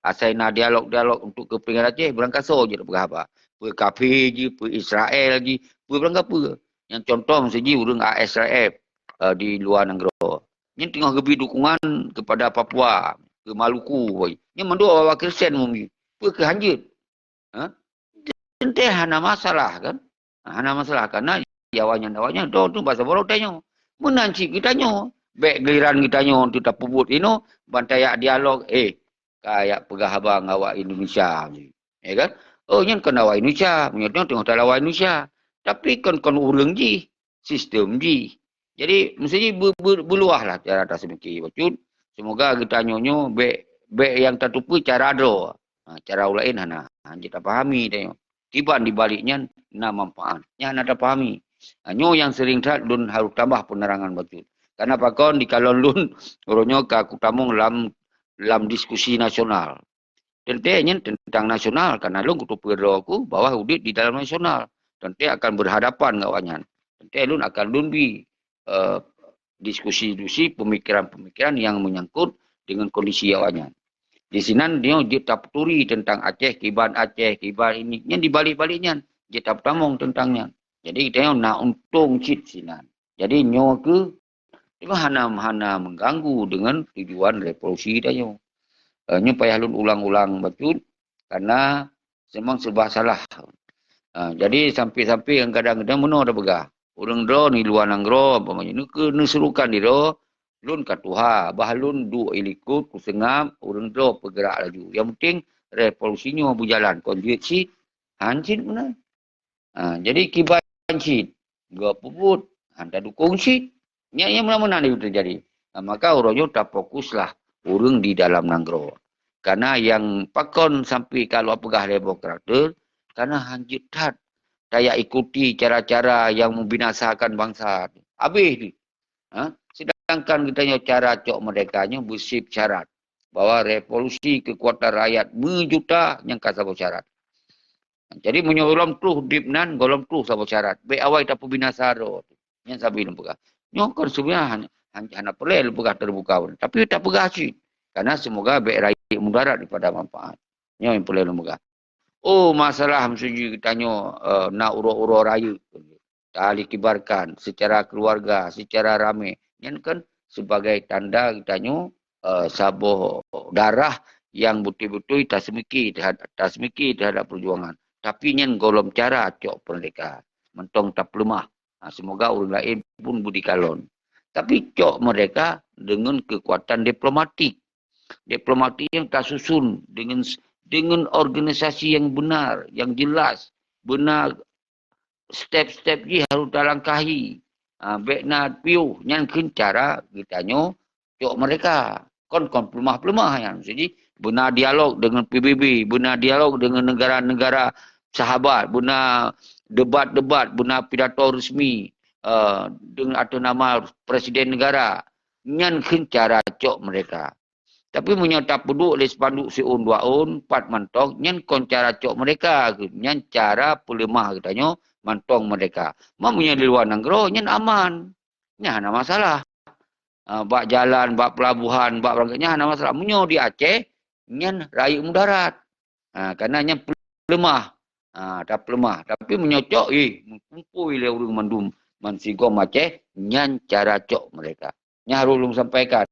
[SPEAKER 1] Asal nak dialog-dialog untuk kepentingan Aceh, berangkasa je tak berapa. Per kafir je, per Israel je, per berangkapa. Yang contoh saja urang ASRF di luar negara. Yang tengah lebih dukungan kepada Papua, ke Maluku. Yang mendua awak Kristian mungkin. Per ke Hanjit. Ha? Tentu hana masalah kan. Hana masalah karena jawanya tu bahasa baru tanya. Menanci kita nyo. Baik giliran kita nyo tu tak pubut ino bantai dialog kayak pegah abang awak Indonesia ni. Ya kan? Oh nyen kan awak Indonesia, menyatakan tengok tak awak Indonesia. Tapi kan urang ji, sistem ji. Jadi mesti berluahlah cara atas semiki. Betul. Semoga kita nyo baik yang tertupu cara do. Cara ulain hana. Kita pahami tengok. Tiba di baliknya na manfaat. Nya nak pahami. Nyo yang sering tak lun harus tambah penerangan betul. Karena pakon di kalon lun orangnya ka kutamung dalam diskusi nasional. Tentunya tentang nasional karena lun kutu perdo aku bahwa udit di dalam nasional. Tentu akan berhadapan kawannya. Tentu lun akan lun bi diskusi pemikiran-pemikiran yang menyangkut dengan kondisi kawannya. Di sini dia tak peturi tentang Aceh, kiban ini. Yang di balik-baliknya, dia tak tamung tentangnya. Jadi kita nak untung cip sinan. Jadi nyo ke, dia hana mengganggu dengan tujuan revolusi dia nyo. Nyo payah lun ulang-ulang betul, karena memang serba salah. Jadi sampai-sampai yang kadang-kadang mana ada begah. Orang do ni luar nanggro, ni serukan di do. Lun katuha, bahalun du ilikut, kusengam, orang do bergerak laju. Yang penting revolusinya berjalan. Konduit si, hancit mana. Jadi kibat hancit. Gak puput, hantar dukung si. Yang mana-mana itu terjadi. Maka orangnya tak fokuslah orang di dalam nanggro. Karena yang pakon sampai kalau pegah demokrat karena hancit tak. Saya ikuti cara-cara yang membinasakan bangsa. Habis ni. Sedangkan kita cara cok mereka bersif syarat bahwa revolusi kekuatan rakyat menjuta yang kata syarat. Jadi menyolam tu dipnan golom tu sabo syarat. Be awal tak binasa ro. Yang sabi lumpuga. Nyo kon sebenarnya hanya perlu lumpuga terbuka. Tapi tak pegah sih. Karena semoga be rakyat mudarat daripada manfaat. Nyo yang perlu lumpuga. Oh masalah mesti kita nyo nak uro-uro raya. Tak dikibarkan secara keluarga, secara ramai. Yang kan sebagai tanda kita nyo sabuh darah yang betul-betul tasmiki terhadap perjuangan. Tapi nyen golom cara cok merdeka. Mentong tak lemah. Semoga orang lain pun budi kalon. Tapi cok mereka dengan kekuatan diplomatik. Diplomatik yang tak susun dengan organisasi yang benar, yang jelas. Benar step-step ni harus dilangkahi. Baik nak piu yang cara kita nyo cok mereka kon pelemah-pelemah yang jadi benar dialog dengan PBB, benar dialog dengan negara-negara sahabat, benar debat-debat, benar pidato resmi dengan atau nama presiden negara nyan cara cok mereka. Tapi menyata peduk oleh sepanduk seun dua un, 4 mantong, nyan kon cara cok mereka, nyan cara pelemah katanya mantong mereka. Mamunya di luar negara, nyan aman. Nyan ada masalah. Bak jalan, bak pelabuhan, bak berangkatnya ada masalah. Munyo di Aceh, nyan rakyat mudarat. Karena nyan pelemah. Tak pelemah. Tapi menyocok, kumpul oleh orang mandum. Mansigom Aceh, nyan cara cok mereka. Nyan harus belum sampaikan.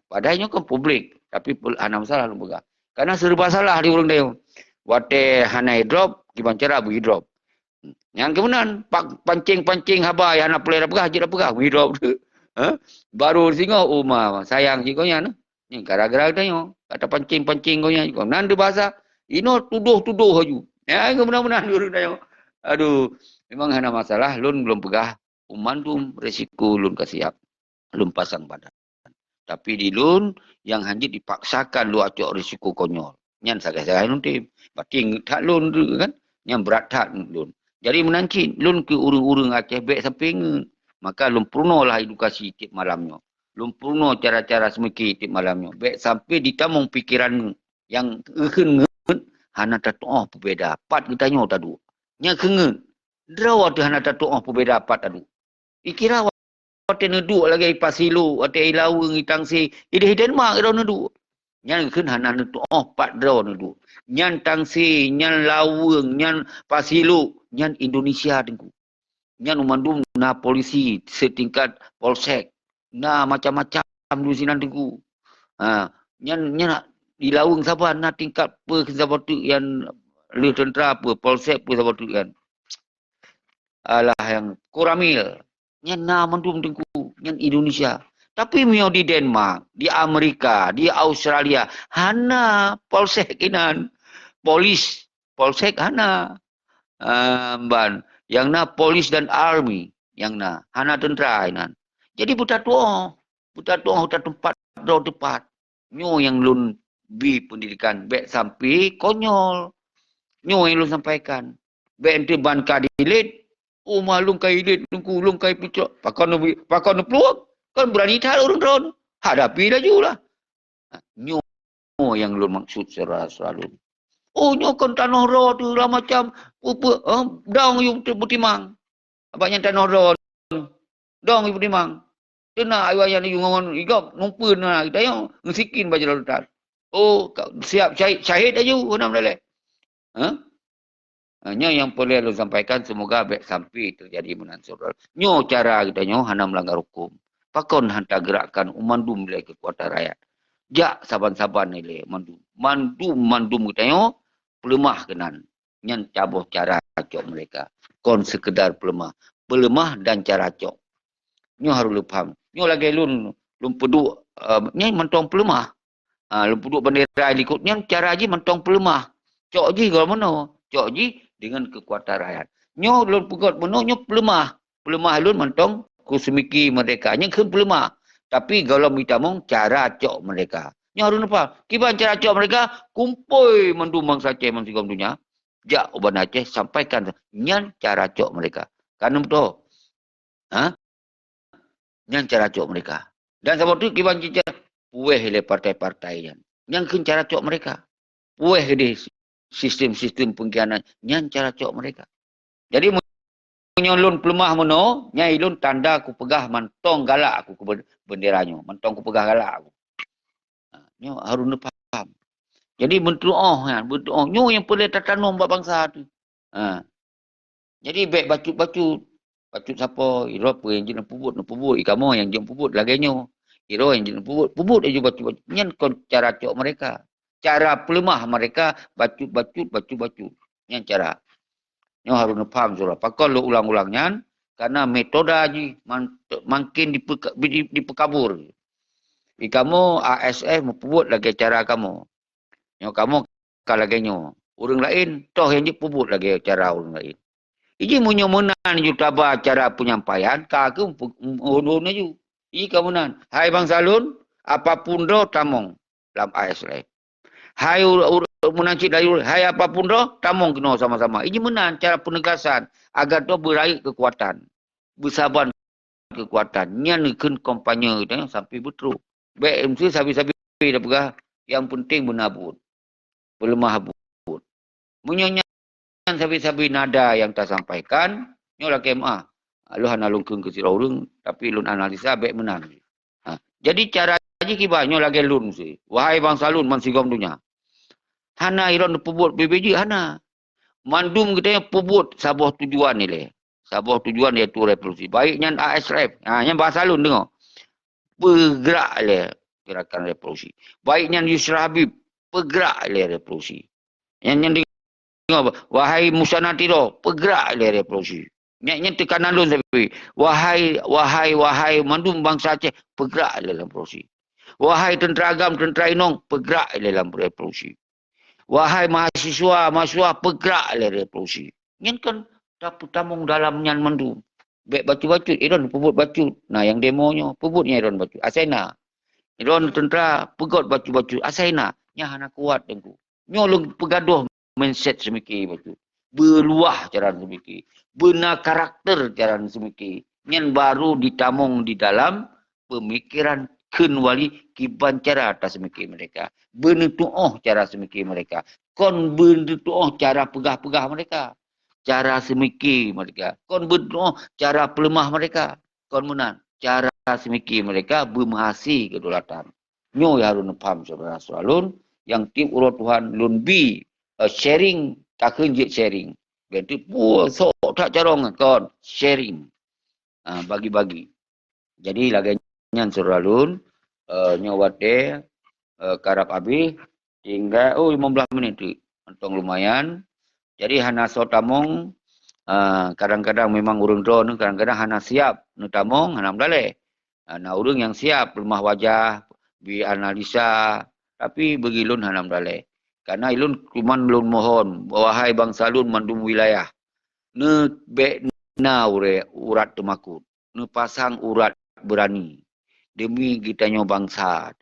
[SPEAKER 1] Padahalnya kan publik. Tapi ada masalah lembaga. Karena serba salah di orang dia. Wate hanai drop, gimana cara bagi drop. Yang kemudian pancing-pancing habai anak pelai pegah je dah pegah bagi drop tu. Baru singo sayang singonya nah. Ni gara-gara tanya kata pancing-pancing gonya juga. Nan de bahasa ino tuduh-tuduh haju. Ya kemudian orang tanya. Aduh, memang ada masalah lun belum pegah umandum resiko lun kasiap. Lun pasang badan. Tapi di lun yang hanya dipaksakan lu acok risiko konyol. Nyan sagai-sagai lun tim. Bating tak lun kan. Yang berat tak lun. Jadi menancit lun ke urung-urung Aceh baik sampai nge. Maka lun pruno lah edukasi tip malamnya. Lun pruno cara-cara semeki tip malamnya. Baik sampai ditamung pikiran yang nge hana tatuah berbeda. Pat kita nyo tadu. Nya kengen. Draw tu hana tatuah berbeda pat tadu. Ikira wate neduk lagi pasilu, wate ilaweng itangsi. Ide Denmark ro neduk. Nyan ken hana tatuah pat draw neduk. Nyan tangsi, nyan laweng, nyan pasilu, nyan Indonesia tengku. Nyan umandum na polisi setingkat polsek. Na macam-macam di sini tengku. Nyan di laweng saban na tingkat pe saban tu yang le tentera apa polsek pe saban tu kan. Alah yang Koramil. Nyan na mandum tengku, nyan Indonesia. Tapi mio di Denmark, di Amerika, di Australia, hana polsek inan. Polsek hana. Ban yang na polis dan army yang na hana tentera inan. Jadi buta tuah hutan tempat do tepat. Nyo yang lun bi pendidikan bek sampai konyol. Nyo yang lun sampaikan. Bek ente ban kadilit. Oh malung kai ilit, lung kai picok. Pakon peluang. Kan berani tak orang drone. Hadapi dah julah. Nyo yang lun maksud selalu. Oh nyo kan tanah ro tu lah macam daung yu butimang. Abangnya tanah ro. Daung yu butimang. Kena ayah ni ngongon igap ngumpul na kita yang ngesikin baca lalutan. Oh siap syahid aja nama lele. Hanya yang boleh lu sampaikan semoga baik sampai terjadi menansur. Nyo cara kita nyo hana melanggar hukum. Pakon hantar gerakan umandum nilai kekuatan rakyat. Jak saban-saban nilai mandum. Mandum kita nyo pelemah kenan. Nyan cabuh cara cok mereka. Kon sekedar pelemah dan cara cok. Nyo harus lu faham. Nyo lagi lun peduk ni mentong pelemah. Lun peduk bendera ikut ni cara ji mentong pelemah. Cok ji kalau mana? Cok ji dengan kekuatan rakyat. Nyo lun pegot mana nyo pelemah. Pelemah lun mentong kusemiki mereka. Nyo kan pelemah. Tapi kalau minta mong cara cok mereka. Nyo harus apa? Kiban cara cok mereka kumpul mendum bangsa Aceh mensigam dunia. Jak uban Aceh sampaikan nyan cara cok mereka. Kan betul? Yang cara cok mereka. Dan sebab tu kiban cica pueh le partai-partai yang ken cara cok mereka. Pueh di sistem-sistem pengkhianat yang cara cok mereka. Jadi menyolun pelemah meno, nyai lun tanda aku pegah mantong galak aku ke benderanya, mantong aku pegah galak aku. Nyo harus faham. Jadi berdoa nyo yang boleh tatanum bangsa tu. Jadi baik bacut siapa? Iro apa yang jenis pubut. Ikamu yang jenis pubut laganya. Iro yang jenis pubut aja bacut. Nyan kon cara cok mereka. Cara pelemah mereka bacut. Nyan cara. Nyo harus faham surah. Pakon lo ulang-ulang nyan. Karena metode aja makin dipekabur. Ikamu ASF mau pubut lagi cara kamu. Nyo kamu kalaganya. Orang lain toh yang jenis pubut lagi cara orang lain. Iji munyomunan ju tabah cara penyampaian, kaku unun ju. Iji kamunan. Hai Bang Salun, apapun do tamong dalam ASL. Hai menancik dari hai apapun do tamong kena sama-sama. Iji menan cara penegasan agar do beraih kekuatan. Bersaban kekuatan. Nyan ken kampanye kita sampai betul. Baik mesti sabi-sabi dah pegah. Yang penting menabut. Berlemah abut. Munyonya sabi-sabi nada yang tak sampaikan, nyo lah KMA. Lu hana lungkung ke sirau urang, tapi lun analisa baik menang. Jadi cara aja kiba nyo lagi lun si. Wahai bangsa lun man sigom dunia. Hana iron pebut BBJ hana. Mandum kita pebut sabuh tujuan ni le. Sabuh tujuan iaitu revolusi. Baiknya ASRF. Yang bahasa lun dengar. Bergerak le gerakan revolusi. Baiknya Yusra Habib bergerak le revolusi. Yang wahai Musa Natiro, bergerak le revolusi. Nyaknya tekanan lu tapi wahai mandum bangsa Aceh, bergerak le revolusi. Wahai tentera agam, tentera Inong, bergerak le revolusi. Wahai mahasiswa, bergerak le revolusi. Nyen kan dapat tamung dalam nyan mandum. Baik bacut-bacut, Iron pebut bacut. Nah yang demonya, pebutnya Iron bacut. Asena. Iron tentera, pegot bacut-bacut. Asena. Nya hana kuat tengku. Nyolong pegaduh mindset semiki betul. Berluah cara semiki. Benar karakter cara semiki. Yang baru ditamung di dalam pemikiran ken wali kiban cara atas semiki mereka. Benetuoh cara semiki mereka. Kon benetuoh cara pegah-pegah mereka. Cara semiki mereka. Kon benetuoh cara pelemah mereka. Kon menan. Cara semiki mereka bermahasi kedaulatan. Nyo ya harun paham saudara soalun yang tim urut Tuhan lun bi sharing tak kenjit sharing. Berarti sok tak carong kon sharing. Bagi-bagi. Jadi lagi nyan saudara lun nyo wate karap abi tinggal 15 minit tu. Untung lumayan. Jadi hana so tamong kadang-kadang memang urang drone kadang-kadang hana siap nu tamong hana mdale. Nah urang yang siap rumah wajah bi analisa tapi begilun hanam dale karena ilun kuman lun mohon wahai bangsa lun mandum wilayah ne be na urat temakut ne pasang urat berani demi kita nyo bangsa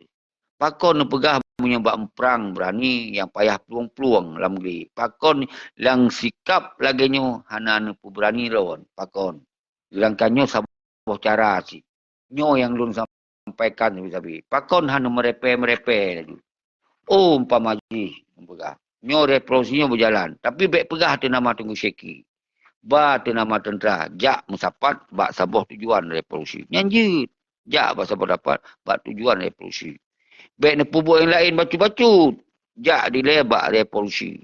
[SPEAKER 1] pakon ne pegah menyebab perang berani yang payah peluang-peluang lam geli pakon yang sikap lagi nyo hana ne berani lawan pakon ilangkannya sabuh cara si nyo yang lun sampaikan sabi. Pakon hanu merepe-merepe lagi. Umpama ji, pegah. Nyo reprosinya berjalan. Tapi bek pegah tu nama tunggu syeki. Ba tu nama tentera. Jak musapat, bak sabuh tujuan reprosi. Nyanjit. Jak bak sabuh dapat, bak tujuan reprosi. Bek ni pubuk yang lain bacu-bacu. Jak dile bak reprosi.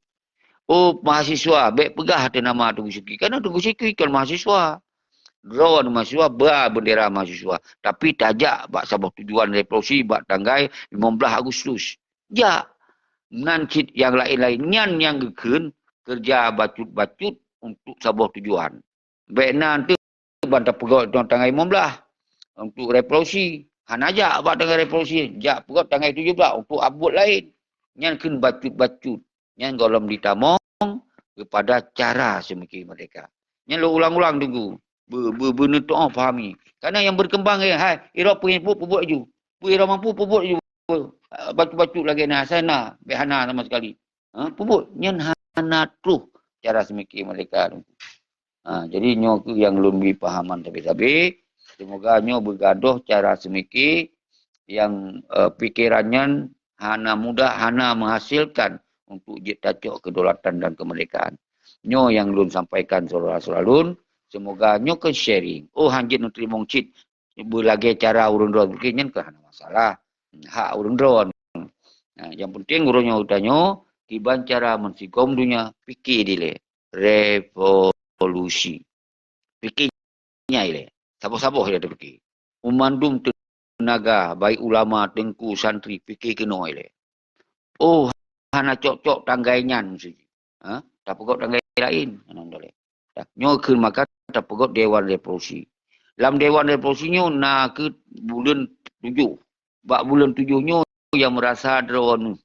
[SPEAKER 1] Mahasiswa. Bek pegah tu nama tunggu syeki. Kerana tunggu syeki kan mahasiswa. Drone mahasiswa, bendera mahasiswa. Tapi tajak bak sabuh tujuan revolusi bak tanggai 15 Agustus. Ya. Nancit yang lain-lain. Nyan yang geken kerja bacut-bacut untuk sabuh tujuan. Baik nanti bantah pegot tanggai 15 untuk revolusi. Hanajak bak tanggai revolusi. Jak pegot tanggai 17 untuk abut lain. Nyan ken bacut-bacut. Nyan golom ditamong kepada cara semiki mereka. Nyan lo ulang-ulang tunggu. Benda tu fahami. Karena yang berkembang hai, ira punya pupuk ju. Ira mampu pupuk ju. Batu-batu lagi nah sana, behana sama sekali. Pupuk nyen hana truh cara semiki mereka. Jadi nyo yang lebih pahaman tapi semoga nyo bergaduh cara semiki yang pikirannya hana mudah hana menghasilkan untuk jetacok kedaulatan dan kemerdekaan. Nyo yang lun sampaikan saudara-saudara lun. Semoga nyo ke sharing. Hanjit nu trimong cit. Berlagi cara urun drone. Mungkin nyen ke hana masalah. Hak urun drone. Yang penting urunnya utanyo. Kiban cara mensigom dunia. Fikir dile. Revolusi. Fikirnya ile. Sabuh-sabuh dia ada fikir. Umandum tenaga. Baik ulama, tengku, santri. Fikir kena ile. Hana cok-cok tanggainya. Tak pokok tanggai lain. Nyo ke maka tak pegot Dewan Revolusi. Dalam Dewan Revolusi nyo nak ke bulan 7. Bak bulan 7 nyo yang merasa drone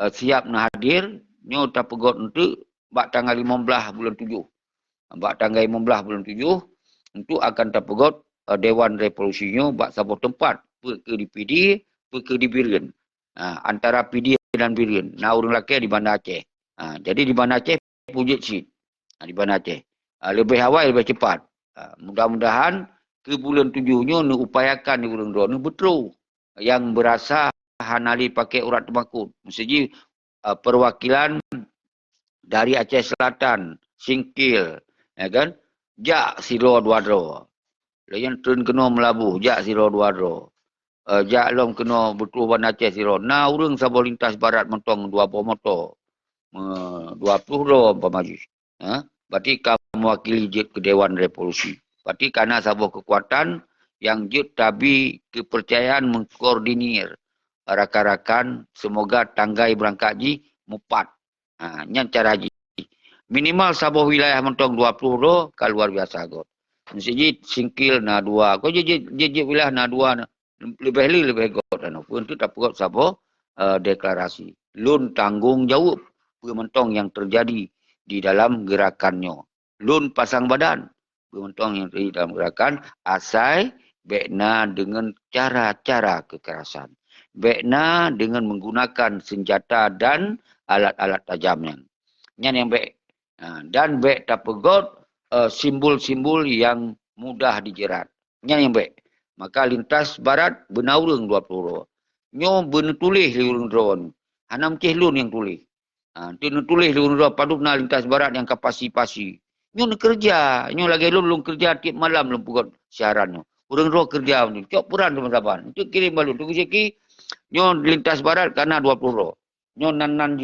[SPEAKER 1] siap nak hadir, nyo tak pegot untuk bak tanggal 15 bulan 7. Bak tanggal 15 bulan 7 untuk akan tak pegot Dewan Revolusi nyo bak sabuh tempat ke DPD, ke di Birian. Antara PD dan Birian. Nah orang lelaki di Bandar Aceh. Jadi di Bandar Aceh pujit sit. Di Bandar Aceh. Lebih awal, lebih cepat. Mudah-mudahan ke bulan 7-nya ni upayakan di bulan 2 ni betul. Yang berasa hanali pakai urat temakut. Mesti perwakilan dari Aceh Selatan, Singkil, ya kan? Jak siro dua dro. Layan turun kena melabuh, jak siro dua dro. Jak lom kena betul Bandar Aceh siro. Nah, urang sabar lintas barat mentong 20 motor. 20 dro pemajis. Berarti kamu mewakili jet ke Dewan Revolusi. Berarti karena sebuah kekuatan yang jet tabi kepercayaan mengkoordinir rakan-rakan semoga tanggai berangkat ji mupat. Nyan cara ji. Minimal sebuah wilayah mentong 20 do kalau luar biasa god. Mesti singkil na 2. Kau je wilayah na 2 lebih god pun tu tak god sebuah deklarasi. Lun tanggung jawab pementong yang terjadi di dalam gerakannya. Lun pasang badan. Beruntung yang terjadi dalam gerakan. Asai bekna dengan cara-cara kekerasan. Bekna dengan menggunakan senjata dan alat-alat tajamnya. Yang yang bek. Dan bek tak pegot simbol-simbol yang mudah dijerat. Yang yang bek. Maka lintas barat benaurung 20 ro. Nyo benetulih urang drone. Hanam ceh lun yang tulis. Tu tulis urang drone padupna lintas barat yang kapasi-pasi. Nyo nak kerja, nyo lagi lun kerja tiap malam lun pugot siaran nyo. Urang drone kerja ni. Cok puran teman-teman. Itu kirim balun. Tunggu seki nyo lintas barat karena 20 ro. Nyo nan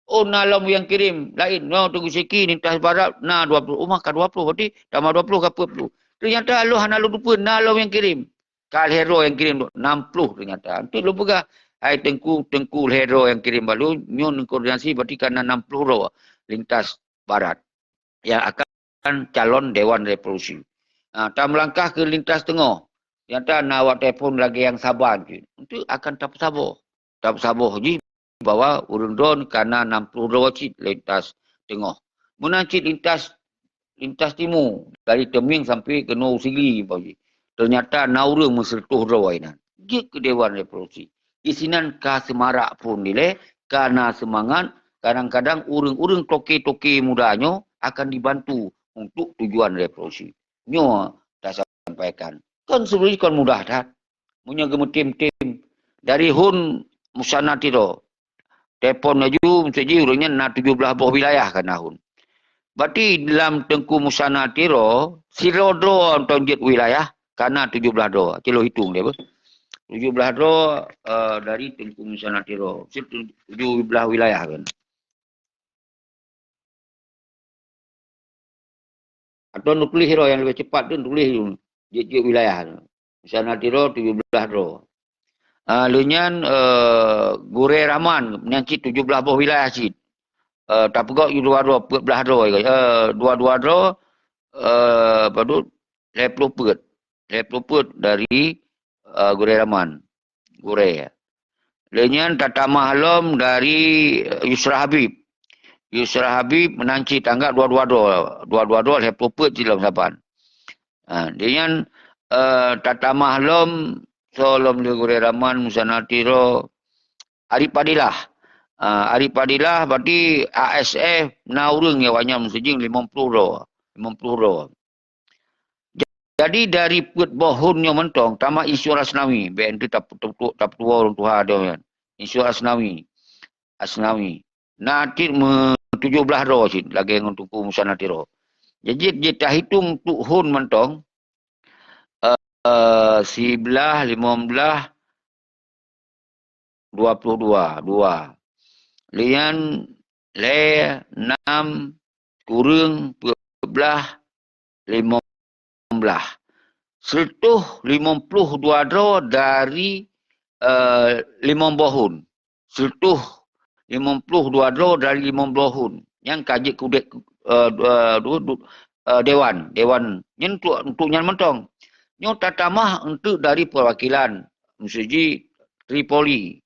[SPEAKER 1] oh, nalam yang kirim. Lain. No, tunggu seki ni tas barat. Nah, 20. Oh, maka 20. Berarti tambah 20 ke 40. Ternyata lu hana lu lupa. Nalam yang kirim. Kal hero yang kirim. 60 ternyata. Itu lu pegah. Hai tengku hero yang kirim balu. Nyon koordinasi berarti karena 60 ro. Lintas barat. Yang akan calon Dewan Revolusi. Tak melangkah ke lintas tengah. Ternyata nak awak telefon lagi yang sabar. Itu akan tak sabar. Tak sabar. Jadi bahwa urang drone karena 60 rawacit lintas tengah. Menacit lintas timur dari Teming sampai ke Noh Sigi. Ternyata naurung mensertuh rawainan. Dia ke Dewan Revolusi. Isinan ka semarak pun nilai karena semangat kadang-kadang urang-urang toke-toke mudanya akan dibantu untuk tujuan revolusi. Nyo dah sampaikan. Kan sebenarnya kan mudah dah. Punya tim-tim dari Hun Musana Tiro. Telefon maju, mesti urangnya nak 17 buah wilayah kan tahun. Berarti dalam Tengku Musana Tiro, Sirodro untuk jet wilayah, karena 17 do. Cilo hitung dia. 17 do dari Tengku Musana Tiro. 17 wilayah kan. Atau nulis hero yang lebih cepat tu tulis jet wilayah. Musana Tiro 17 do. Lunyan Gure Rahman menyangkit 17 buah wilayah cid. Tak pegak you 12 draw. 22 draw. Apa tu? 20 put dari Gure Rahman. Gure. Lenyan Tata Mahlum dari Yusra Habib. Yusra Habib menanci tanggap 22 draw. 22 draw 20 put dalam saban. Lenyan Tata Mahlum Solom di Gure Rahman Musana Tiro Aripadilah. Aripadilah berarti ASF naurung ya wanya mensejing 50 ro. 50 ro. Jadi dari put bohunnya mentong tama isu Asnawi. BNT tak tua orang tua dia kan. Isu Asnawi. Nanti 17 ro sih lagi untuk Musana Tiro. Jadi kita hitung tu hun mentong 11, 15, 22, 2. Lian, le, 6, kurang, 12, 15. Setuh 52 draw dari 5 bohun. Setuh 52 draw dari 5 bohun. Yang kajik kudek Dewan. Yang untuk nyan mentong. Yang tatamah untuk dari perwakilan. Mesti Tripoli.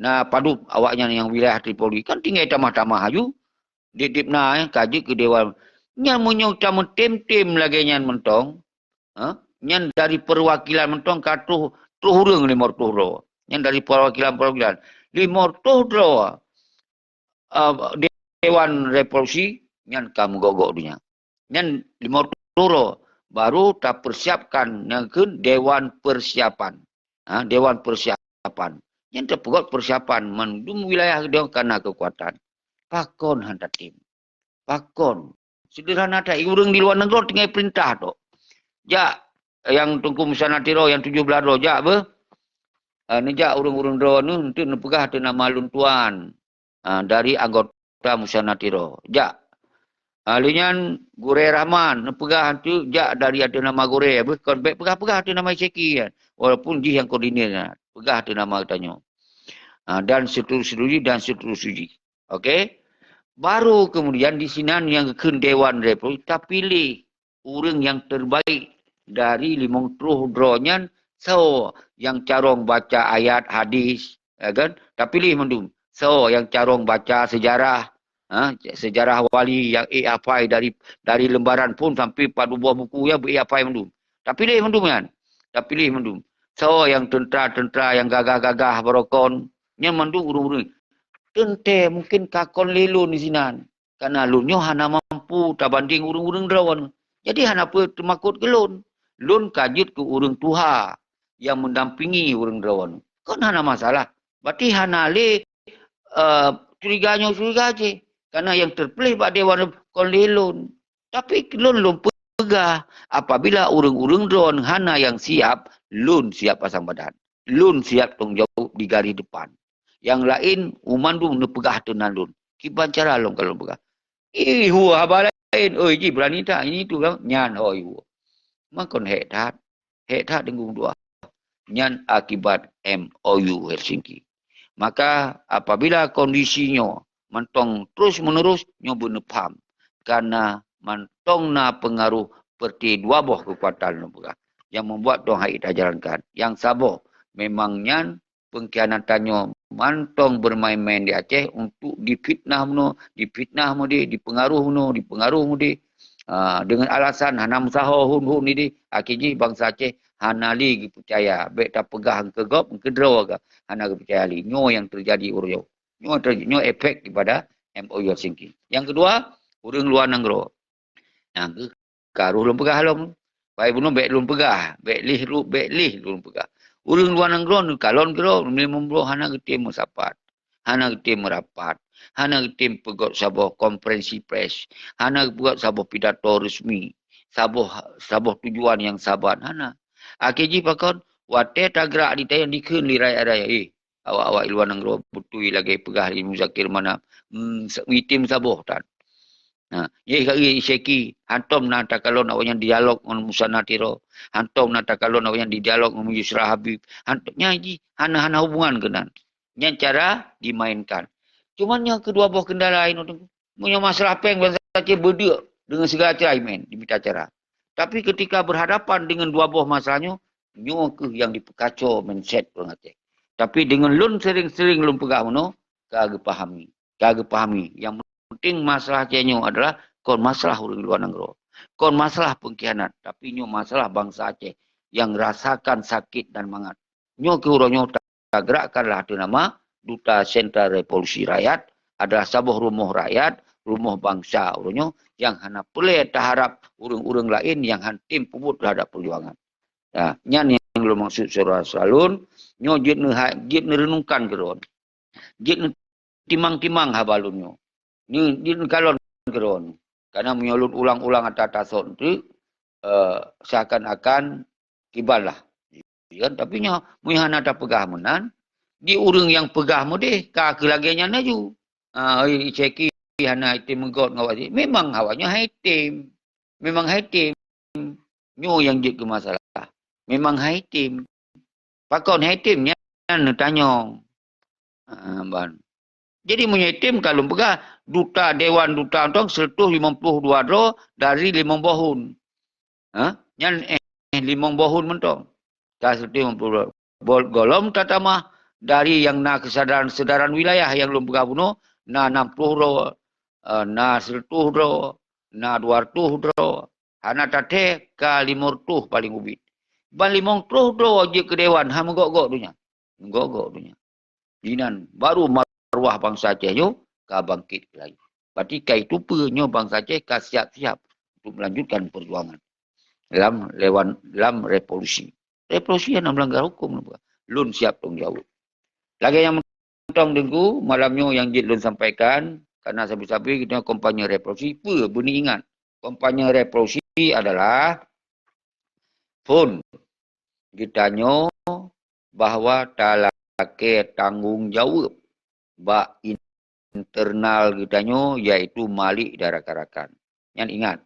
[SPEAKER 1] Nah, padu awaknya yang wilayah Tripoli. Kan tinggal tamah-tamah ayu. Didipna kaji ke Dewan. Nyan munyong tamu tim-tim lagi nyan mentong. Nyan dari perwakilan mentong katuh tuhurung 50 ro. Nyan dari perwakilan. 50 ro. Dewan Revolusi. Nyan kamu gogok dunia. Nyan 50 ro. Baru tak persiapkan yang ke Dewan Persiapan. Dewan Persiapan. Yang terpegot persiapan mendum wilayah dia karena kekuatan. Pakon hantar tim. Pakon. Sederhana tak. Urang di luar negara tinggal perintah tu. Jak yang Tengku Musana Tiro yang 17 ro. Jak apa? Ni jak urang-urang drone ni untuk nepegah tu nama luntuan. Dari anggota Musana Tiro. Jak. Linyan Gure Rahman. Nepegah tu jak dari ada nama Gure. Pegah-pegah tu nama Ceki kan. Walaupun dia yang koordinir. Pegah tu nama katanya. Dan seterusnya. Okey. Baru kemudian di sini yang ke Dewan Republik kita pilih orang yang terbaik dari 50 drawnya. So yang carong baca ayat hadis, ya kan? Tak pilih mendum. So yang carong baca sejarah, sejarah wali yang hafal dari lembaran pun sampai pada buah buku ya hafal mendum. Tak pilih mendum kan? Tak pilih mendum. So yang tentera-tentera yang gagah-gagah berokon, yang mendung urung-urung. Tente mungkin kakon lelun di sini. Karena lunyo hana mampu tak banding urung-urung drawan. Jadi hana apa termakut gelun. Lun kajut ke urang tuha yang mendampingi urang drawan. Kan hana masalah. Berarti hana le curiganya curiga je. Karena yang terpilih pak dewan kon lelun. Tapi lun pegah. Apabila urang-urang drawan hana yang siap, lun siap pasang badan. Lun siap tanggung jawab di garis depan. Yang lain umandung ne pegah tenan lun. Kiban cara lun kalau pegah. Hua haba lain. Oi ji berani tak ini tu kan nyan hoi hua. Makon hek tak dengung dua. Nyan akibat MOU Helsinki. Maka apabila kondisinya mantong terus menerus nyoba nepam karena mantong na pengaruh seperti dua buah kekuatan yang membuat dong hai dah jalankan. Yang sabo memang nyan pengkhianatannya mantong bermain-main di Aceh untuk difitnah mu dipengaruh mu dengan alasan hana musaho hun ni akhirnya bangsa Aceh hana li percaya baik tak pegah ke gop ke draw ke hana percaya li nyo yang terjadi urang nyo efek kepada MOU Helsinki. Yang kedua urang luar negara yang karuh lum pegah lum pai bunuh baik lum pegah baik lih lum pegah. Urang luar negara nu kalon gero memang hana getim musapat, hana getim merapat, hana getim pegot sabuh konferensi pers, hana buat sabuh pidato resmi, sabuh tujuan yang saban hana. Akhirnya pakon wate tagrak di tayang dikeun li raya-raya awak-awak luar negara putui lagi pegah li muzakir mana mitim sabuh tan. Nah, ye kali Syeki hantom na takalon awaknya dialog dengan Musana Tiro, hantom na takalon awaknya di dialog dengan Yusra Habib. Hantomnya ji hana-hana hubungan kenan. Yang cara dimainkan. Cuman yang kedua buah kendala lain punya masalah peng bangsa Aceh berdua dengan segala cara main diminta cara. Tapi ketika berhadapan dengan dua buah masalahnya, nyo ke yang dipekacau mindset orang Aceh. Tapi dengan lun sering-sering lun pegah mono, kagak pahami. Yang penting masalah Aceh adalah kon masalah orang luar negara. Kon masalah pengkhianat. Tapi nyo masalah bangsa Aceh yang rasakan sakit dan mangat. Nyo ke urang tak gerakkanlah itu nama Duta Sentra Revolusi Rakyat adalah sabuh rumah rakyat, rumah bangsa urangnya yang hana pelai terharap urang-urang lain yang hantim puput terhadap perjuangan. Nah, nyan yang lo maksud surah salun, nyo jit ne renungkan keron. Jit ne timang-timang habalunnya. Ni kalon keron. Karena menyolot ulang-ulang atas itu seakan-akan kibal lah. Kan tapi nya muihana ada pegah menan di urang yang pegah mu deh ka kelagenya naju. Ceki hana itim menggot ngawasi. Memang awaknya haitim. Memang haitim. Nyo yang jik ke masalah. Memang haitim. Pakon haitimnya tanyong. Ban. Jadi menyaitim kalau pegah duta dewan duta antong 152 dro dari 5 tahun. Nyan 5 tahun mentong. Tak 150 golom tatamah dari yang na kesadaran wilayah yang belum pegah bunuh na 60 dro na 100 dro na 200 dro hana tate ka 500 paling ubit. Ban 50 dro je ke dewan ha menggok-gok dunya. Menggok-gok dunya. Dinan baru arwah bangsa Aceh nyo ka bangkit lagi. Berarti kai tu penyo bangsa Aceh ka siap-siap untuk melanjutkan perjuangan dalam revolusi. Revolusi yang melanggar hukum. Lun siap tanggung jawab. Lagi yang mentong dengku malamnya yang Jit Lun sampaikan karena sabi-sabi kita kampanye revolusi apa bunyi ingat. Kampanye revolusi adalah pun kita nyo bahawa talake tanggung jawab bak internal kita nyo iaitu malik dan rakan-rakan. Yang ingat.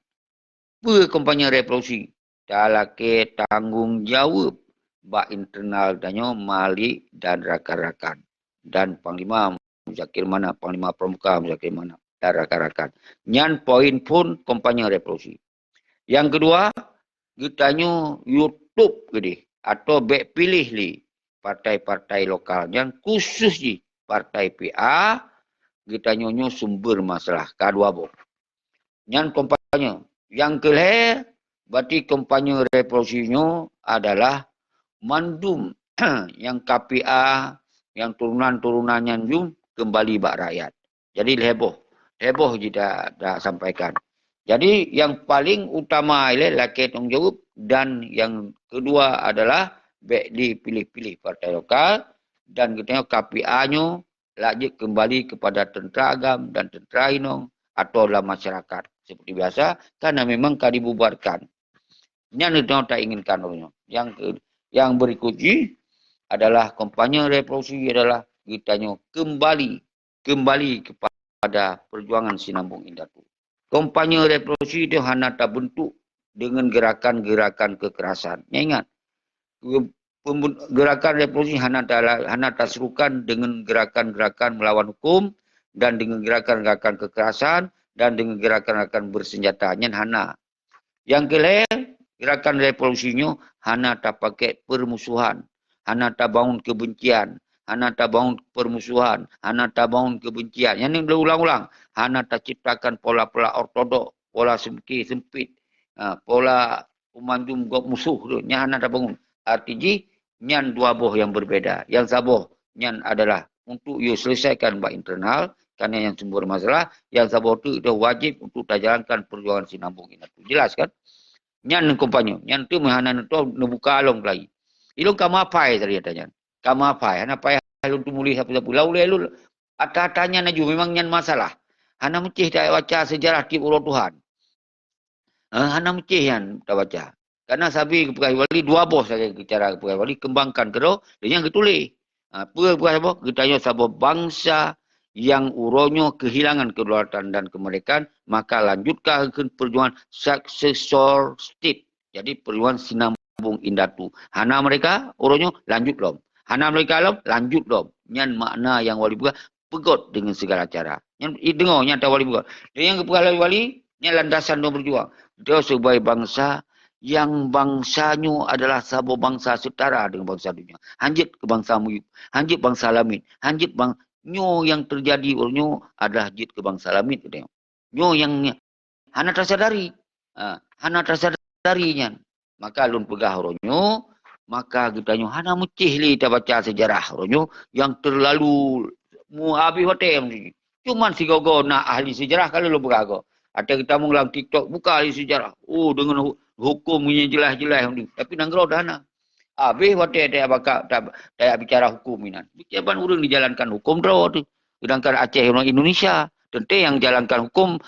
[SPEAKER 1] Apa kampanye revolusi? Talake tanggung jawab bak internal kita nyo malik dan rakan-rakan. Dan Panglima Muzakir mana, Panglima Pramuka Muzakir mana dan rakan-rakan. Nyan poin pun kampanye revolusi. Yang kedua, kita nyo YouTube gede atau bek pilih li partai-partai lokal yang khusus di partai PA kita nyonyo sumber masalah kedua boh. Yang kampanye yang kelih berarti kampanye revolusinya adalah mandum yang KPA yang turunan-turunannya jum kembali bak rakyat. Jadi heboh kita dah sampaikan. Jadi yang paling utama ialah laki tanggungjawab dan yang kedua adalah baik dipilih-pilih partai lokal dan kita KPA-nya lanjut kembali kepada tentera agam dan tentera inong atau dalam masyarakat seperti biasa karena memang kan dibubarkan. Yang kita tak inginkan orangnya. Yang berikutnya adalah kampanye revolusi adalah kita kembali kepada perjuangan Sinambung Indah tu. Kampanye revolusi itu hanya tak bentuk dengan gerakan-gerakan kekerasan. Ingat, gerakan revolusi hanya tak serukan dengan gerakan-gerakan melawan hukum dan dengan gerakan-gerakan kekerasan dan dengan gerakan-gerakan bersenjata. Yang kelima, gerakan revolusinya hanya tak pakai permusuhan, hanya tak bangun kebencian, hanya tak bangun permusuhan, hanya tak bangun kebencian. Yang ini berulang-ulang. Hanya tak ciptakan pola-pola ortodok, pola sempit, pola pemandum gop musuh tu. Yang hanya tak bangun. Artinya, nyan dua boh yang berbeda. Yang saboh, nyan adalah untuk you selesaikan bak internal, kerana yang sumber masalah. Yang saboh tu itu wajib untuk jalankan perjuangan Sinambung ini. Jelas kan? Nyan kompanyo. Nyan tu mahana tu nebuka along lagi. Ilung kamapai tadi katanya. Kamapai. Hana pai halun tu muli sapu-sapu. Lalu ata-atanya naju memang nyan masalah. Hana mecih tak baca sejarah tip urut Tuhan. Hana mecih yang tak baca. Karena sabi pegawai wali dua bos saja cara pegawai wali kembangkan kero dan yang ketulis. Pegawai apa? Kita sabah bangsa yang uronyo kehilangan kedaulatan dan kemerdekaan, maka lanjutkan ke perjuangan successor state. Jadi perjuangan Sinambung Indah tu. Hana mereka uronyo lanjut lom. Hana mereka lom lanjut lom. Nyan makna yang wali buka pegot dengan segala cara. Yang dengar nyata wali buka. Dan yang pegawai wali yang landasan dia berjuang. Dia sebagai bangsa yang bangsanya adalah sebuah bangsa setara dengan bangsa dunia. Hanjit ke bangsa Muyub. Hanjit bangsa Lamin. Hanjit nyo yang terjadi nyo adalah jit ke bangsa Lamin. Nyo yang hana tersadari. Hana tersadarinya. Maka lun pegah nyo. Maka kita nyo hana mecih li kita baca sejarah nyo yang terlalu habis hotel. Cuman si gogo nak ahli sejarah kalau lu pegah go. Ada kita mengulang TikTok buka ahli sejarah. Oh dengan hukumnya jelas-jelas. Tapi nanggro dah nak. Habis waktu dia bakal tak bicara hukum ini. Bicara orang dijalankan hukum draw tu. Sedangkan Aceh orang Indonesia. Tentu yang jalankan hukum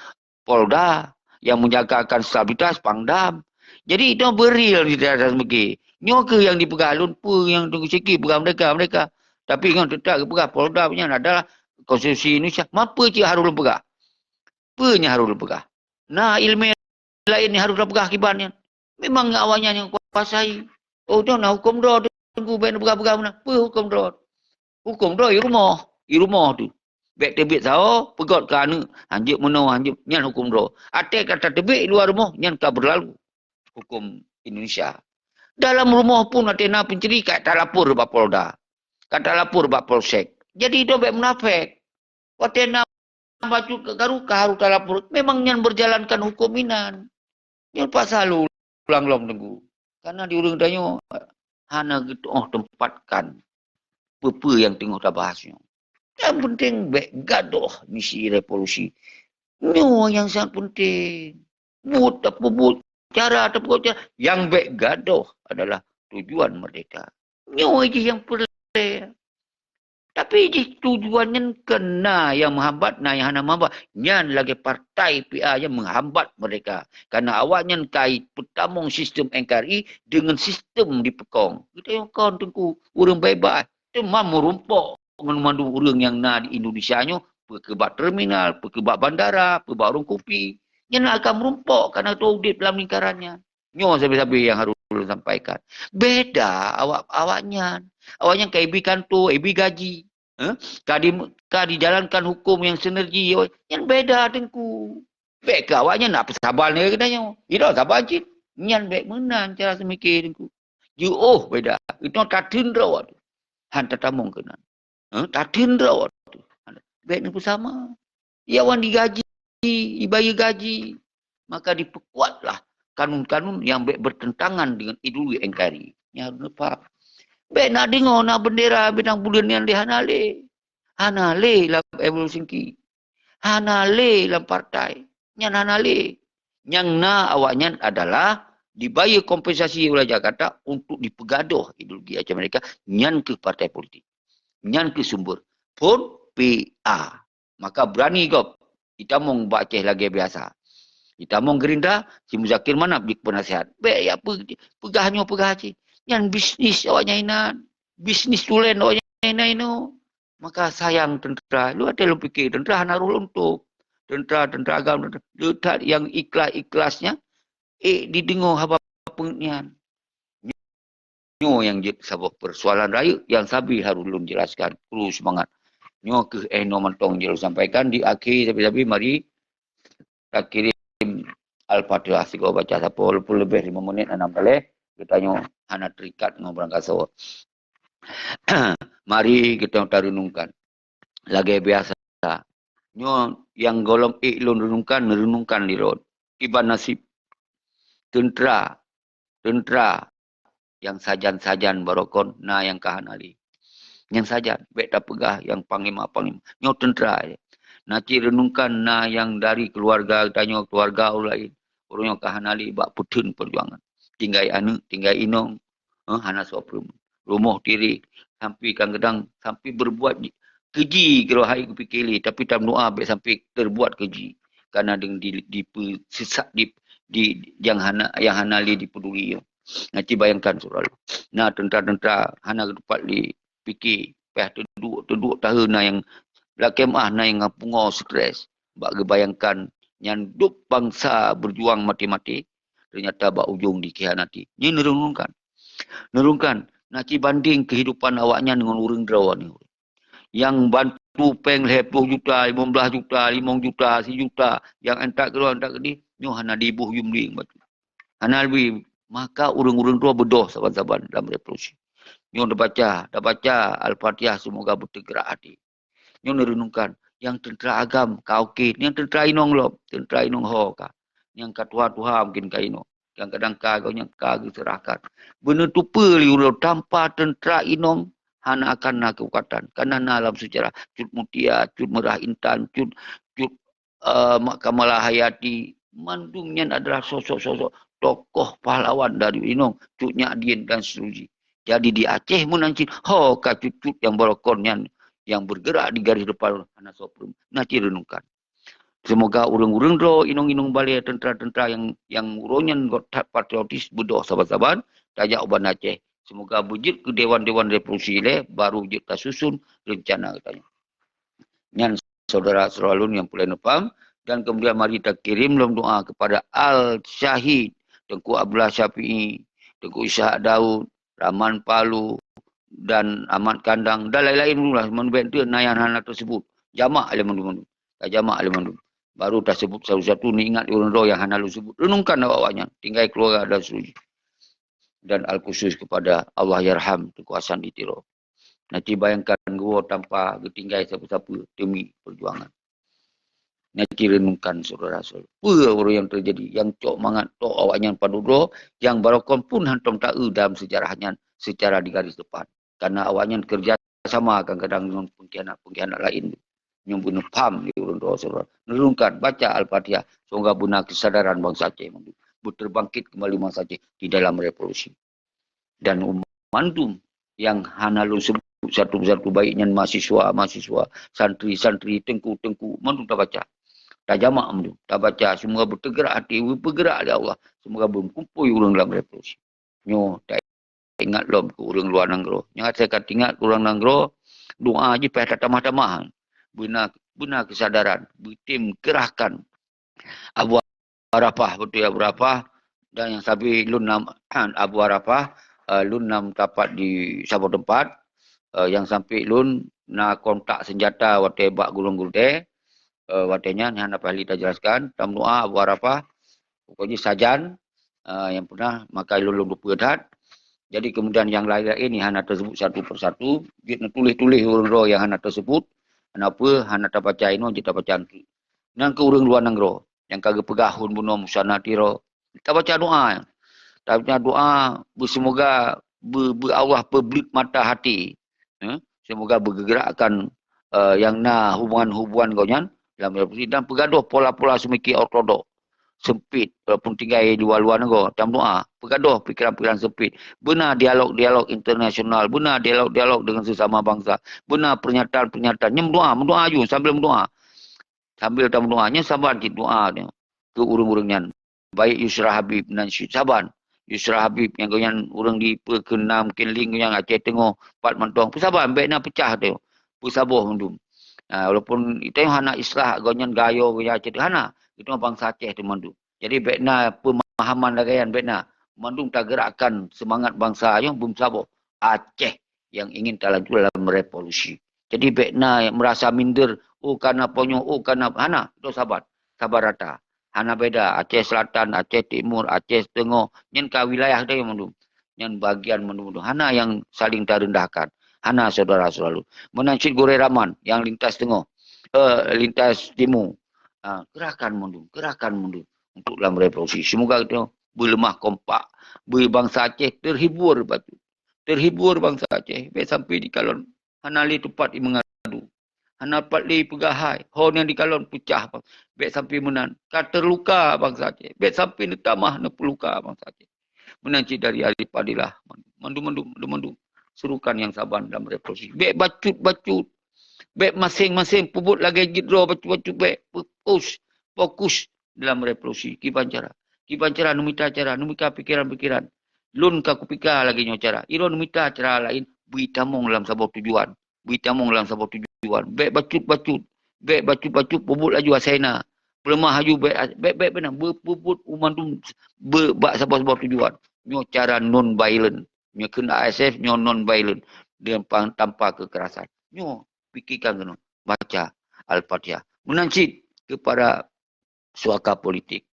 [SPEAKER 1] Polda. Yang menjagakan stabilitas Pangdam. Jadi itu beril di atas megi. Nyoke yang dipegang lumpur yang tunggu sikit pegang mereka. Tapi kan tetap pegang Polda punya adalah konstitusi Indonesia. Apa cik harus pegang? Apanya harus pegang? Nah ilmu lain ni harus pegang akibatnya. Memang awalnya yang kuasai. Oh, dah nak hukum dah. Tunggu baik nak pegang-pegang mana. Apa hukum dah? Hukum dah, i rumah tu. Baik tebik sao, pegot ke anu. Hanjip menau, hanjip. Nyan hukum dah. Atik kata tebik luar rumah, nyan kau berlalu. Hukum Indonesia. Dalam rumah pun ada nak pencuri, kata lapor bak Polda. Kata lapor bak Polsek. Jadi itu baik munafik. Waktu nak baca ke garuka, harus tak lapor. Memang nyan berjalankan hukum inan. Nyan pasal ulang-ulang tunggu. Karena di urang tanya, hana gitu, tempatkan apa yang tengok tak bahasnya. Yang penting, baik gaduh misi revolusi. Ini yang sangat penting. Buat apa buat cara, apa buat cara. Yang baik gaduh adalah tujuan merdeka. Ini aja yang perlu. Tapi tujuannya kena yang menghambat, nah yang hana menghambat. Nyan lagi partai PA yang menghambat mereka. Karena awaknya kait pertamung sistem NKRI dengan sistem di Pekong. Kita yang kawan tengku, orang baik-baik. Itu mamu rumpuk memandu orang yang nak di Indonesia nyo, perkebat terminal, perkebat bandara, perkebat orang kopi. Nyan akan merumpuk karena itu audit dalam lingkarannya. Nyo sabi-sabi yang harus sampaikan. Beda awaknya. Awaknya ke IB kantor, IB gaji. Kah dijalankan hukum yang sinergi. Yang beda tengku. Baik awaknya nak sabar ni kenanya. Itu sabar cik. Yang baik menang cara semikir tengku. Beda. Itu tak tindra waktu. Hantar tamung kena. Tak tindra waktu. Baik ni pun sama. Iawan digaji. Dibayar gaji. Maka diperkuatlah kanun-kanun yang baik bertentangan dengan ideologi NKRI. Yang harus faham. Baik nak dengar nak bendera bintang bulan yang dihanale. Hanale lah evolusi ki. Hanale lah partai. Yang hanale. Yang na awaknya adalah dibayar kompensasi oleh Jakarta untuk dipegaduh ideologi macam mereka nyan ke partai politik. Nyan ke sumber. Pun PA. Maka berani kau. Kita mau Aceh lagi biasa. Kita mau Gerindra, si Muzakir mana beli penasihat. Baik ya pegahnya pegah Aceh. Yang bisnis awaknya inan. Bisnis tulen awaknya inan itu. Maka sayang tentera. Lu ada lu fikir tentera naruh untuk. Tentera agama. Letak yang ikhlas-ikhlasnya. Didengar haba pengertian. Nyo yang sabab persoalan raya yang sabi harus ulun jelaskan. Perlu semangat. Nyo ke no mentong je sampaikan di akhir tapi mari tak kirim Al-Fatihah siko baca siapa walaupun lebih 5 menit 6 kali kita nyo hana terikat ngobrol kaso. Mari kita renungkan. Lagi biasa. Nyo yang golong lun renungkan lirot. Tiba nasib tentera yang sajan-sajan barokon na yang kahanali. Yang sajan, baik tak pegah yang panglima. Nyo tentera. Nanti renungkan na yang dari keluarga, tanya keluarga lain. Orang yang kahanali bak putun perjuangan. Tinggai anu, tinggai inong. Hana soprum. Rumah diri. Sampai kadang-kadang, sampai berbuat keji kalau hai kupikili. Tapi tak doa sampai terbuat keji. Karena sesak yang hanali dipeduli. Nanti bayangkan surah. Nah, tentera-tentera hana dapat dipikir. Terduk tahun na yang lakemah na yang ngapungo stres. Bak bayangkan yang duk bangsa berjuang mati-mati. Ternyata bak ujung dikhianati. Ini nerungkan. Nanti banding kehidupan awaknya dengan orang derawan ni. Yang bantu peng 10 juta, 15 juta, 5 juta, 1 juta. Yang entak keluar, entak ke ni. Ni hana dibuh yumling batu. Hana lebih. Maka orang-orang tua berdoa saban-saban dalam revolusi. Yang dah baca Al-Fatihah semoga bertegak hati. Yang renungkan yang tentera agam kau okey, yang tentera inong lom, tentera inong ho ka. Yang katua mungkin ka inong. Yang kadang kau yang kau serahkan. Benar tu perli tanpa tentera inong hana akan nak kekuatan. Karena dalam sejarah Cut Mutia, Cut Merah Intan, Cut Mak Kamalah Hayati, mandungnya adalah sosok-sosok tokoh pahlawan dari Inong, Cut Nyak Dien dan seterusnya. Jadi di Aceh menanci, cucut yang berokonnya yang bergerak di garis depan anak soprum. Nanti renungkan. Semoga urung-urung do inong-inong balik tentera-tentera yang urungnya gotat patriotis berdoa sahabat-sahabat tajak uban Aceh. Semoga bujit ke dewan-dewan revolusi le baru jit susun rencana katanya. Yang saudara-saudara alun yang boleh nepam dan kemudian mari kita kirim dalam doa kepada Al-Syahid Tengku Abdullah Syafi'i, Tengku Ishak Daud, Rahman Palu dan Ahmad Kandang dan lain-lain dulu lah. Membantu nayan anak tersebut. Jamak elemen. Jamak elemen. Baru dah sebut satu-satu ni ingat orang roh yang hana lu sebut. Renungkan awaknya. Tinggal keluarga dan seterusnya. Dan Al-Khusus kepada Allah Yarham kekuasaan di Tiro. Nanti bayangkan gua tanpa ketinggai siapa-siapa demi perjuangan. Nanti renungkan saudara-saudara. Apa orang yang terjadi? Yang cok mangat, cok awaknya padudro, yang barokon pun hantam tak dalam sejarahnya secara di garis depan. Karena awaknya kerja sama kadang-kadang dengan pengkhianat lain. Yang bunuh paham di orang tua saudara. Renungkan, baca Al-Fatihah. Semoga guna kesadaran bangsa Aceh. Terbangkit kembali bangsa Aceh di dalam revolusi. Dan umandum yang hanalu sebut satu-satu baiknya mahasiswa, santri, tengku, mandum tak baca. Tak jamak tu. Tak baca. Semoga bertegak hati. Bergerak oleh Allah. Semoga berkumpul orang dalam revolusi. Nyo, tak ingat lom ke orang luar Nanggro. Yang saya kata ingat ke orang Nanggro. Doa je payah tak tamah-tamah. Benar kesadaran. Bertim kerahkan. Abu Arafah. Betul Abu Arafah. Dan yang sabi lun nam Abu Arafah. Lun nam dapat di satu tempat. Yang sampai lun nak kontak senjata waktu bak gulung-gulung watanya yang anda ahli dah jelaskan dalam doa Abu Arafah pokoknya sajan yang pernah maka lulung berpedat. Jadi kemudian yang lain-lain ni hana tersebut satu persatu dia tulis-tulis orang roh yang hana tersebut kenapa hana tak baca ino kita baca angki nang ke orang luar nanggro yang kagak pegahun bunuh musana tiro kita baca doa bersemoga Allah perblit mata hati semoga bergerakkan yang hubungan-hubungan konyan dalam revolusi dan pegaduh pola-pola semiki ortodok sempit walaupun tinggal di luar-luar negara dalam doa bergaduh fikiran-fikiran sempit, benar dialog-dialog internasional, benar dialog-dialog dengan sesama bangsa, benar pernyataan-pernyataan mendoa je sambil mendoa, sambil dalam doanya sabar di doa dia ke urang-urangnya baik Yusra Habib dan Syed Saban Yusra Habib yang goyan orang di perkenam kenling yang Aceh Tengah pat mentong sabar baiknya pecah tu sabar mendum. Walaupun itu yang anak Islah gonyan gayo goya Aceh hana itu bangsa Aceh tu mandu. Jadi baiknya pemahaman lagayan baiknya mandung tak gerakkan semangat bangsa yang bum sabar Aceh yang ingin dalam revolusi. Jadi baiknya merasa minder karena ponyo karena hana itu sabar rata. Hana beda Aceh Selatan, Aceh Timur, Aceh Tengah, nyen ka wilayah dia yang mandung. Nyen bagian mandung. Hana yang saling terendahkan. Hana saudara selalu. Menancit Gore Raman yang lintas tengah, lintas timur. Gerakan mundur untuk dalam revolusi. Semoga kita berlemah kompak. Bangsa Aceh terhibur batu. Terhibur bangsa Aceh. Baik sampai di kalon. Hana li tepat mengadu. Hana dapat li pegahai. Hon yang di kalon pecah. Baik sampai menan. Kata terluka bangsa Aceh. Baik sampai netamah nepeluka bangsa Aceh. Menancit dari Alif Padilah. Mandu. Serukan yang saban dalam revolusi. Baik bacut. Baik masing-masing pubut lagi gidro bacut. Baik fokus dalam revolusi. Kibancara numita cara. Numita pikiran-pikiran. Lun ka kupika lagi nyocara. Iro numita cara lain. Buitamong dalam sebuah tujuan. Baik bacut. Baik bacut pubut laju asaina. Pelemah haju baik benar. Berpubut umandum. Berbak sebuah tujuan. Nyocara non-violent. Nyo kena ASF, nyo non-violent. Tanpa kekerasan. Nyo fikirkan kena. Baca Al-Fatihah. Menancit kepada suaka politik.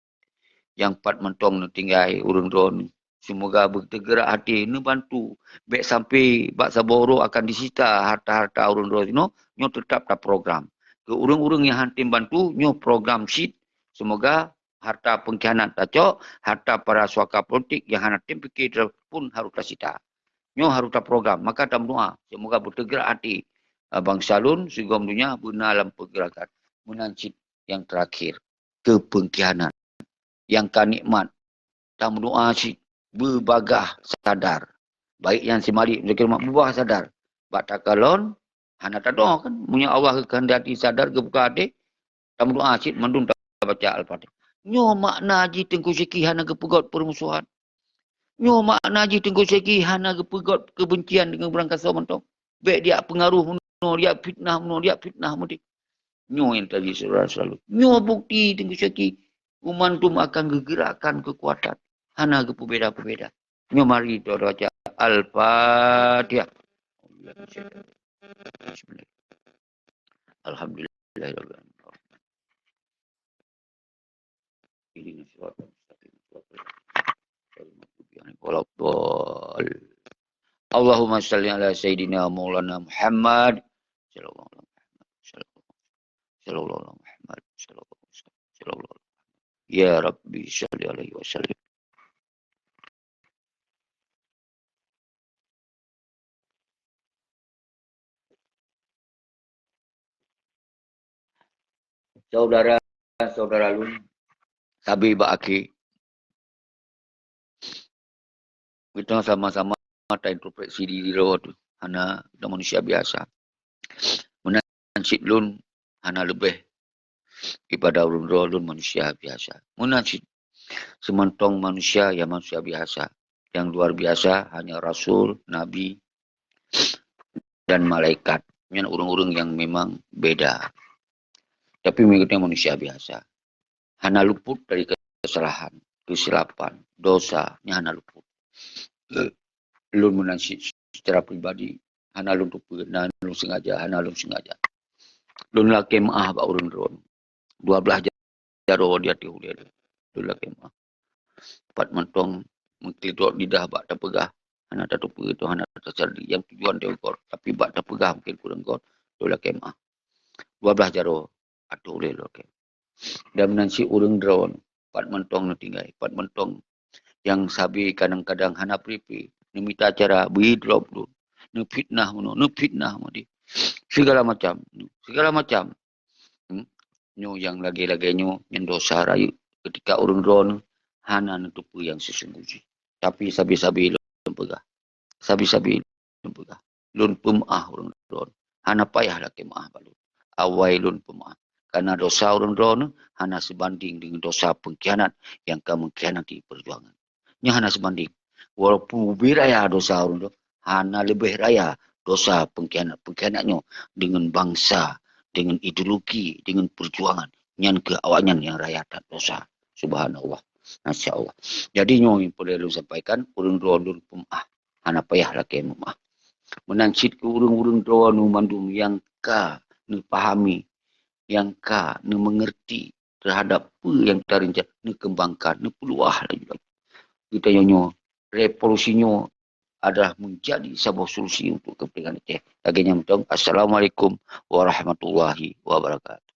[SPEAKER 1] Yang pat mentong tinggai urung drone. Semoga bergerak hati. Ini bantu. Baik sampai bak saboro akan disita harta-harta urung drone. Nyo tetap tak program. Ke urung-urung yang hantim bantu. Nyo program sheet. Semoga harta pengkhianat tacok, harta para suaka politik yang hendak fikir pun harus tersita. Nyo harus program. Maka dalam doa, semoga bergerak hati bangsa lun, sehingga dunia benar dalam pergerakan. Menancit yang terakhir, kepengkhianat. Yang kanikmat, dalam doa si berbagah sadar. Baik yang si malik, mereka berbagah sadar. Bak takalon, hana tak doa kan. Punya Allah kehendaki sadar, kebuka hati. Dalam doa si mendung tak baca Al-Fatihah. Nyo makna ji tengku seki hana kepegot permusuhan. Nyo makna ji tengku seki hana kepegot kebencian dengan berangkat mentong. Baik dia pengaruh no dia fitnah mudik. Nyo yang tadi saudara selalu. Nyo bukti tengku seki umantum akan gegerakkan kekuatan. Hana kepebeda-pebeda. Nyo mari kita baca Al-Fatihah. Alhamdulillah. Ini suatu Allahumma salli ala Sayyidina Maulana Muhammad sallallahu alaihi Muhammad. Ya Rabbi salli alaihi wasallam. Saudara lun Sabi Baki, kita sama-sama terinterpretasi di luar tu. Hana manusia biasa. Menancit lun, hana lebih daripada lun manusia biasa. Menancit sementong manusia yang manusia biasa. Yang luar biasa hanya Rasul, Nabi, dan malaikat. Yang urung-urung yang memang beda. Tapi mengikutnya manusia biasa. Hana luput dari kesalahan, kesilapan, dosa, hana luput. Lun menansik secara pribadi, hana lun lupa, hana lun sengaja. Lun laki maaf bak urun drone. 12 jaro dia tiuh dia. Lun laki maaf. Empat mentong mengkelidot lidah bak tak pegah. Hana tak tupu itu, hana tak terjadi. Yang tujuan dia ukor. Tapi bak tak pegah mungkin kurang kor. Lun laki maaf. 12 jaro atuh boleh lun laki. Dan menansi urang drone, pat mentong tinggai, pat mentong yang sabi kadang-kadang hana pripi, nimita cara drop dulu, fitnah mudi, segala macam, nyo yang lagi-lagi nyo yang dosa rayu, ketika urang drone hana nutupu yang sesungguhnya. Tapi sabi-sabi lun pegah. Sabi-sabi lun pegah. Lun pemaah urang drone. Hana payah laki maah balut. Awai lun pemaah. Karena dosa urang drone hana sebanding dengan dosa pengkhianat yang kamu mengkhianati perjuangan. Nya hana sebanding. Walaupun lebih raya dosa urang drone, hana lebih raya dosa pengkhianatnya dengan bangsa, dengan ideologi, dengan perjuangan. Nyan ke awaknya yang raya tak dosa. Subhanallah. Masya Allah. Jadi yang perlu sampaikan, urang-urang pemah. Hana payah laki mumah. Menancit ke urang-urang doa nu mandum yang ka nu pahami, yang ka nu mengerti terhadap apa yang kita rencana, nu kembangkan, nu peluah lagi. Kita nyonya revolusinya adalah menjadi sebuah solusi untuk kepentingan Aceh. Lagi nyamtong. Assalamualaikum warahmatullahi wabarakatuh.